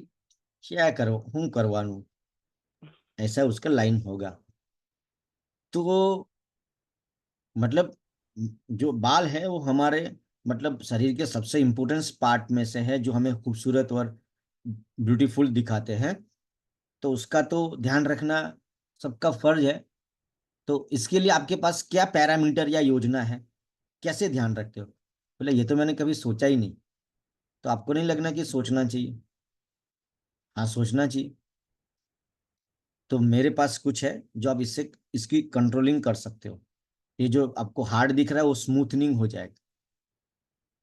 क्या करो हूँ करवानू, ऐसा उसका लाइन होगा। तो मतलब जो बाल है वो हमारे, मतलब शरीर के सबसे इम्पोर्टेंट पार्ट में से है, जो हमें खूबसूरत और ब्यूटीफुल दिखाते हैं। तो उसका तो ध्यान रखना सबका फर्ज है। तो इसके लिए आपके पास क्या पैरामीटर या योजना है? कैसे ध्यान रखते हो? बोले ये तो मैंने कभी सोचा ही नहीं। तो आपको नहीं लगना कि सोचना चाहिए? हाँ, सोचना चाहिए। तो मेरे पास कुछ है जो आप इससे इसकी कंट्रोलिंग कर सकते हो। ये जो आपको हार्ड दिख रहा है वो स्मूथनिंग हो जाएगा,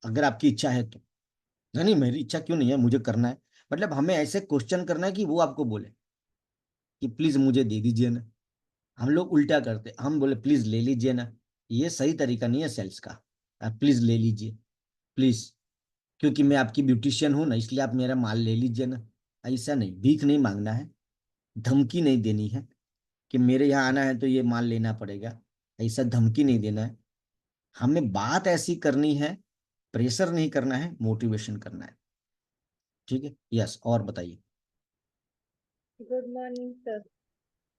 अगर आपकी इच्छा है तो। नहीं नहीं, मेरी इच्छा क्यों नहीं है, मुझे करना है। मतलब हमें ऐसे क्वेश्चन करना है कि वो आपको बोले कि प्लीज मुझे दे दीजिए ना। हम लोग उल्टा करते, हम बोले प्लीज ले लीजिए ना। ये सही तरीका नहीं है सेल्स का। आप प्लीज ले लीजिए, प्लीज, क्योंकि मैं आपकी ब्यूटिशियन हूं ना, इसलिए आप मेरा माल ले लीजिए ना। ऐसा नहीं, भीख नहीं मांगना है, धमकी नहीं देनी है कि मेरे यहाँ आना है तो ये माल लेना पड़ेगा। ऐसा धमकी नहीं देना है। हमें बात ऐसी करनी है, प्रेशर नहीं करना है, मोटिवेशन करना है। ठीक है, यस, और बताइए। Good morning sir.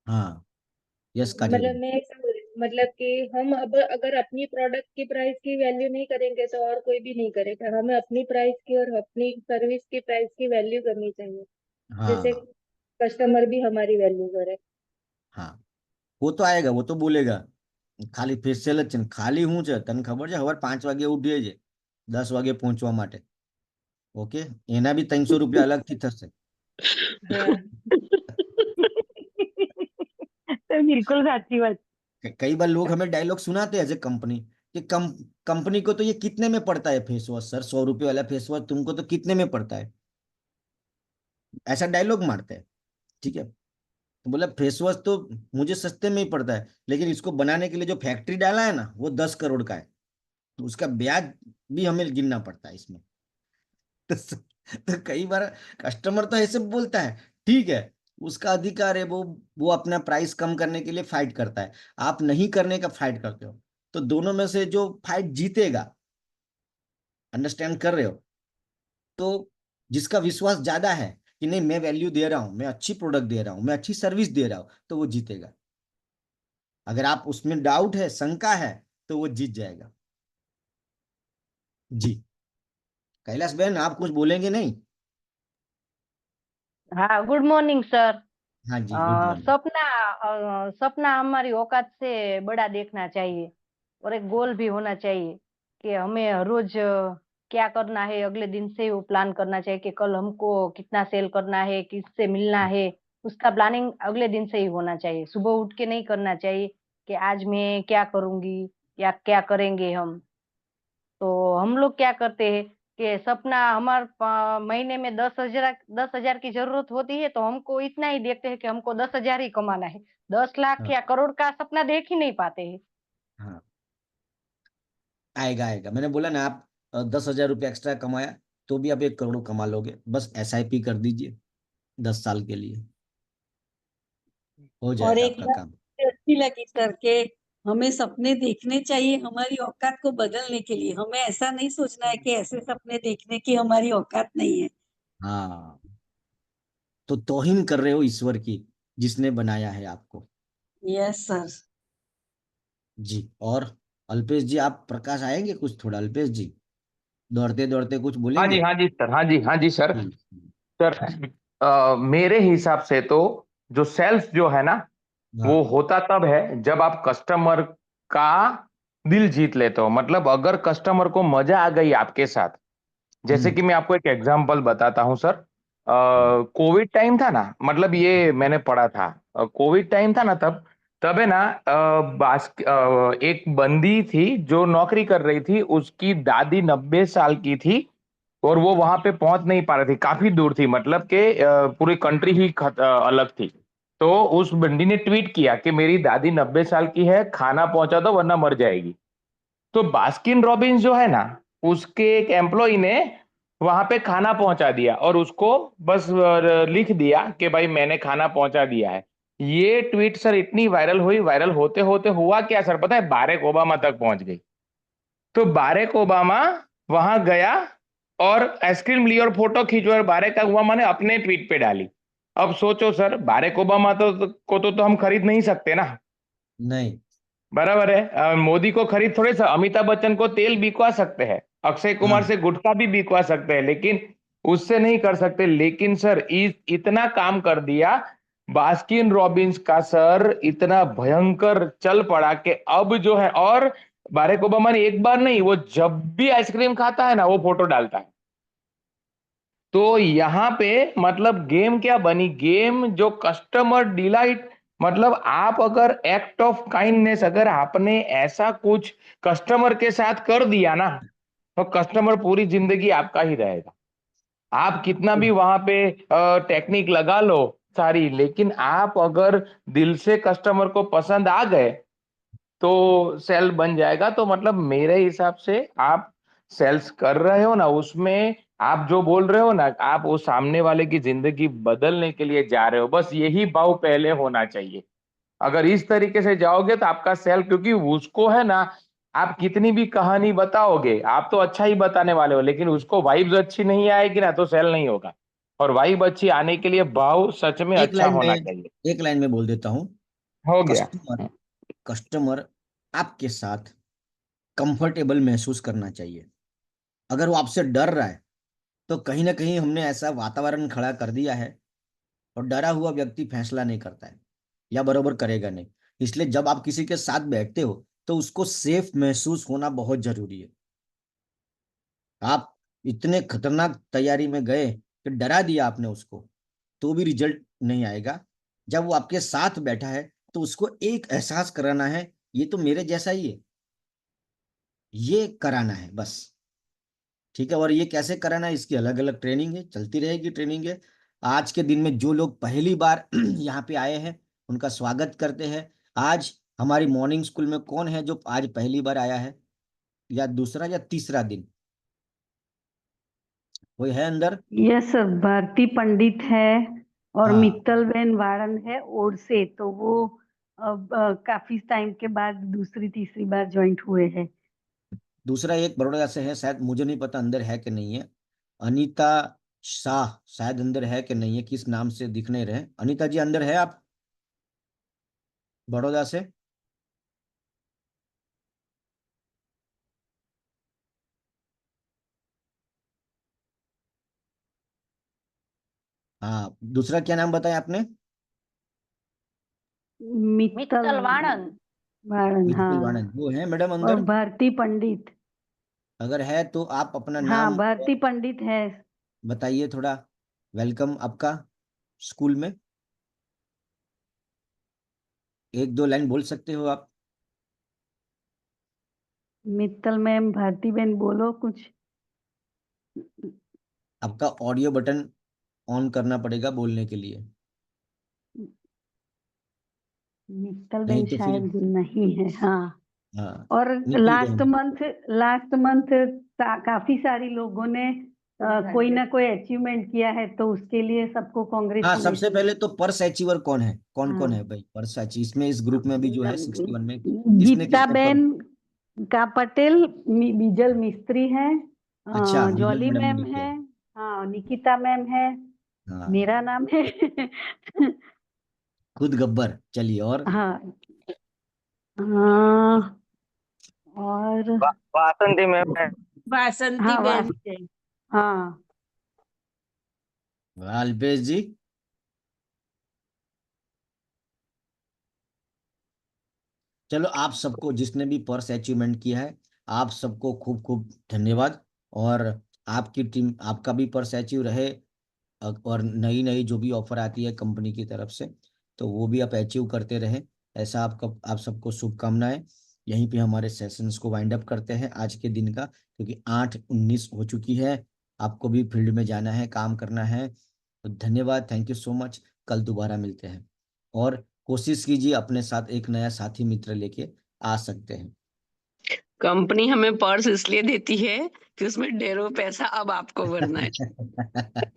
हाँ, यस काजल मतलब जी। मैं ऐसा बोल रही हूँ, मतलब कि हम अब अगर अपनी प्रोडक्ट की प्राइस की वैल्यू नहीं करेंगे तो और कोई भी नहीं करेगा। हमें अपनी प्राइस की और अपनी सर्विस की प्राइस की वैल्यू करनी चाहिए, जैसे हाँ, कस्टमर भी हमारी वैल्यू करे। हाँ, वो तो आएगा, वो तो बोलेगा। ખાલી ફેશિયલ જ છે ને, ખાલી હું છે તને ખબર છે, સવાર 5 વાગે ઉઠીએ છે 10 વાગે પહોંચવા માટે. ઓકે, એના બી 300 રૂપિયા અલગથી થશે. हाँ। सर बिल्कुल साची बात। कई बार लोग हमें डायलॉग सुनाते हैं एज ए कंपनी कि कंपनी को तो ये कितने में पड़ता है फेस वॉश सर, 100 रुपये वाला फेस वॉश तुमको तो कितने में पड़ता है? ऐसा डायलॉग मारते हैं। ठीक है, तो बोला फेस वॉश तो मुझे सस्ते में ही पड़ता है, लेकिन इसको बनाने के लिए जो फैक्ट्री डाला है ना वो 10 करोड़ का है, तो उसका ब्याज भी हमें गिनना पड़ता है इसमें। तो कई बार कस्टमर तो ऐसे बोलता है, ठीक है, उसका अधिकार है, वो अपना प्राइस कम करने के लिए फाइट करता है, आप नहीं करने का फाइट करते हो। तो दोनों में से जो फाइट जीतेगा, अंडरस्टैंड कर रहे हो? तो जिसका विश्वास ज्यादा है कि नहीं मैं वैल्यू दे रहा हूं, मैं अच्छी प्रोडक्ट दे रहा हूं, मैं अच्छी सर्विस दे रहा हूं, तो वो जीतेगा। अगर आप उसमें डाउट है, शंका है, तो वो जीत जाएगा। जी, कैलाश बहन आप कुछ बोलेंगे नहीं? हाँ, गुड मॉर्निंग सर। हाँ जी, गुड मॉर्निंग। सपना हमारी औकात से बड़ा देखना चाहिए, और एक गोल भी होना चाहिए कि हमें हर रोज क्या करना है, अगले दिन से ही वो प्लान करना चाहिए कि कल हमको कितना सेल करना है, किससे मिलना है। उसका प्लानिंग अगले दिन से ही होना चाहिए, सुबह उठ के नहीं करना चाहिए कि आज मैं क्या करूंगी या क्या करेंगे हम। तो हम लोग क्या करते हैं कि सपना महीने में 10,000 की जरूरत होती है, तो हमको इतना ही देखते हैं कि हमको 10,000 ही कमाना है। 10 लाख हाँ, या करोड़ का सपना देख ही नहीं पाते हैं। हाँ, आएगा आएगा, मैंने बोला ना, आप 10,000 रुपये एक्स्ट्रा कमाया, तो भी आप 1 करोड़ कमा लोगे। बस SIP कर दीजिए 10 साल के लिए, हो और जाएगा एक आपका बात काम। मुझे अच्छी लगी सर के हमें सपने देखने चाहिए हमारी औकात को बदलने के लिए। हमें ऐसा नहीं सोचना है कि ऐसे सपने देखने की हमारी औकात नहीं है। हाँ, तो तौहीन कर रहे हो ईश्वर की, जिसने बनाया है आपको। Yes sir. जी। और अल्पेश जी, आप प्रकाश आएंगे कुछ थोड़ा? अल्पेश जी दौड़ते दौड़ते कुछ हाँ जी, बोलेंगे? हाँ जी सर, हाँ जी, हाँ जी सर। जी। सर, मेरे हिसाब से तो जो सेल्स जो है ना, वो हाँ। होता तब है जब आप कस्टमर का दिल जीत लेते हो। मतलब अगर कस्टमर को मजा आ गई आपके साथ, जैसे हम्म। कि मैं आपको एक एग्जांपल बताता हूं सर। कोविड टाइम था ना, मतलब ये मैंने पढ़ा था, कोविड टाइम था ना, तब तब है ना, एक बंदी थी जो नौकरी कर रही थी, उसकी दादी 90 साल की थी और वो वहां पे पहुंच नहीं पा रही थी, काफी दूर थी, मतलब कि पूरी कंट्री ही अलग थी। तो उस बंदी ने ट्वीट किया कि मेरी दादी 90 साल की है, खाना पहुंचा दो वरना मर जाएगी। तो बास्किन रॉबिन्स जो है ना, उसके एक एम्प्लॉय ने वहां पे खाना पहुंचा दिया और उसको बस लिख दिया कि भाई मैंने खाना पहुंचा दिया है। ये ट्वीट सर इतनी वायरल हुई, वायरल होते होते हुआ क्या सर पता है, बारेक ओबामा तक पहुंच गई। तो बारेक ओबामा वहां गया और आइसक्रीम ली और फोटो खींची और बारेक ओबामा ने अपने ट्वीट पे डाली। अब सोचो सर, बारेक ओबामा तो हम खरीद नहीं सकते ना। नहीं। बराबर है। मोदी को खरीद थोड़े सा, अमिताभ बच्चन को तेल बिकवा सकते हैं, अक्षय कुमार हाँ। से गुटखा भी बिकवा सकते हैं, लेकिन उससे नहीं कर सकते। लेकिन सर इतना काम कर दिया बास्किन रॉबिन्स का सर, इतना भयंकर चल पड़ा कि अब जो है, और बाराक ओबामा ने एक बार नहीं, वो जब भी आइसक्रीम खाता है ना वो फोटो डालता है। तो यहाँ पे मतलब गेम क्या बनी, गेम जो कस्टमर डिलाइट, मतलब आप अगर एक्ट ऑफ काइंडनेस अगर आपने ऐसा कुछ कस्टमर के साथ कर दिया ना, तो कस्टमर पूरी जिंदगी आपका ही रहेगा। आप कितना भी वहां पे टेक्निक लगा लो सारी, लेकिन आप अगर दिल से कस्टमर को पसंद आ गए तो सेल बन जाएगा। तो मतलब मेरे हिसाब से आप सेल्स कर रहे हो ना, उसमें आप जो बोल रहे हो ना, आप वो सामने वाले की जिंदगी बदलने के लिए जा रहे हो, बस यही भाव पहले होना चाहिए। अगर इस तरीके से जाओगे तो आपका सेल, क्योंकि उसको है ना, आप कितनी भी कहानी बताओगे, आप तो अच्छा ही बताने वाले हो, लेकिन उसको वाइब्स अच्छी नहीं आएगी ना तो सेल नहीं होगा। और वाइब अच्छी आने के लिए भाव सच में एक अच्छा लाइन में होना चाहिए। एक लाइन में बोल देता हूँ। हो गया। कस्टमर कस्टमर आपके साथ कंफर्टेबल महसूस करना चाहिए। अगर वो आपसे डर रहा है, तो कहीं ना कहीं हमने ऐसा वातावरण खड़ा कर दिया है, और डरा हुआ व्यक्ति फैसला नहीं करता है या बरोबर करेगा नहीं। इसलिए जब आप किसी के साथ बैठते हो, तो उसको सेफ महसूस होना बहुत जरूरी है। आप इतने खतरनाक तैयारी में गए कि डरा दिया आपने उसको, तो भी रिजल्ट नहीं आएगा। जब वो आपके साथ बैठा है, तो उसको एक एहसास कराना है, ये तो मेरे जैसा ही है, ये कराना है बस। ठीक है। और ये कैसे कराना है, इसकी अलग अलग ट्रेनिंग है, चलती रहेगी ट्रेनिंग है। आज के दिन में जो लोग पहली बार यहाँ पे आए हैं, उनका स्वागत करते हैं। आज हमारी मॉर्निंग स्कूल में कौन है जो आज पहली बार आया है, या दूसरा या तीसरा दिन? कोई है अंदर? यस सर, भारती पंडित है और हाँ। मित्तल बहन वाड़न है ओर से, तो वो अब काफी टाइम के बाद दूसरी तीसरी बार ज्वाइंट हुए हैं। दूसरा एक बड़ौदा से है, शायद मुझे नहीं पता अंदर है कि नहीं है। अनीता शाह शायद अंदर है कि नहीं है, किस नाम से दिख नहीं रहे। अनीता जी अंदर है आप, बड़ौदा से? हाँ, दूसरा क्या नाम बताया आपने? मित्तल वाणन। वाड़न, मित्तल हाँ। वाणन, वो है मैडम और अंदर? भारती पंडित। अगर है तो आप अपना हाँ, नाम भारती पंडित है। बताइए थोड़ा। वेलकम आपका स्कूल में। 1-2 लाइन बोल सकते हो आप? मित्तल मैम, भारती बहन बोलो कुछ। आपका ऑडियो बटन ऑन करना पड़ेगा बोलने के लिए, मित्तल बहन नहीं तो फिर। शायद नहीं है, हाँ। हाँ, और निखिल बहन। लास्ट मंथ काफी सारी लोगों ने कोई ना कोई अचीवमेंट किया है तो उसके लिए सबको हाँ, सबसे कांग्रेचुलेशन। पहले तो पर्स अचीवर कौन है, कौन कौन हाँ, है भाई पर्स अचीव, इसमें इस ग्रुप में भी जो है 61 में किसने किसने गीताबेन का पटेल, बीजल मिस्त्री है, अच्छा, बीजल जॉली मैडम मैम ने किया है, है। हाँ निकिता मैम है, हाँ, मेरा नाम है। खुद गब्बर। चलिए और हाँ, हाँ, और वासंती मैम है। वासंती हाँ बहन है। हाँ, अल्पेश जी। चलो, आप सबको जिसने भी पर्स अचीवमेंट किया है, आप सबको खूब खूब धन्यवाद। और आपकी टीम, आपका भी पर्स अचीव रहे। और नई नई जो भी ऑफर आती है कंपनी की तरफ से, तो वो भी आप अचीव करते रहें। ऐसा आपका, आप सबको शुभकामनाएं। यहीं पे हमारे सेशंस को वाइंड अप करते हैं आज के दिन का, क्योंकि 8:19 हो चुकी है। आपको भी फील्ड में जाना है, काम करना है। तो धन्यवाद, थैंक यू सो मच। कल दोबारा मिलते हैं। और कोशिश कीजिए अपने साथ एक नया साथी मित्र लेके आ सकते हैं। कंपनी हमें पर्स इसलिए देती है कि उसमें ढेरों पैसा अब आपको भरना है।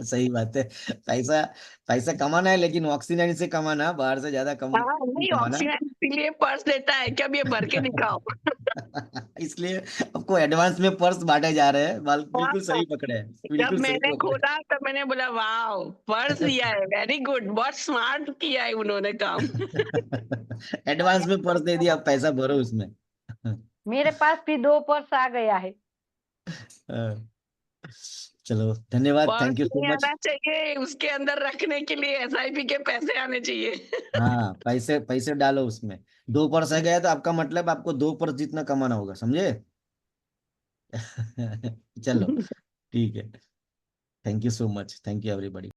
सही बात है। पैसा पैसा कमाना है, लेकिन ऑक्सीजन से कमाना, बाहर से ज्यादा कम हाँ नहीं नहीं, कमाना। ऑक्सीजन इसीलिए पर्स देता है कि अब ये भर के दिखाओ। इसलिए आपको एडवांस में पर्स बांटे जा रहे हैं। बिल्कुल हाँ, सही पकड़े हैं, जब बिल्कुल सही मैंने पकड़े खोला तब मैंने बोला वाह, पर्स दिया है, वेरी गुड, बहुत स्मार्ट किया है उन्होंने काम। एडवांस में पर्स दे दिया, अब पैसा भरो उसमें। मेरे पास भी 2 पर्स आ गया है। चलो, धन्यवाद, पर्स थैंक यू सो नहीं मच। आना चाहिए, उसके अंदर रखने के लिए एसआईपी के पैसे आने चाहिए। हाँ, पैसे पैसे डालो उसमें। 2 पर्स है गया तो आपका मतलब आपको 2 पर्स जितना कमाना होगा, समझे? चलो, ठीक है। Thank you so much, thank you everybody.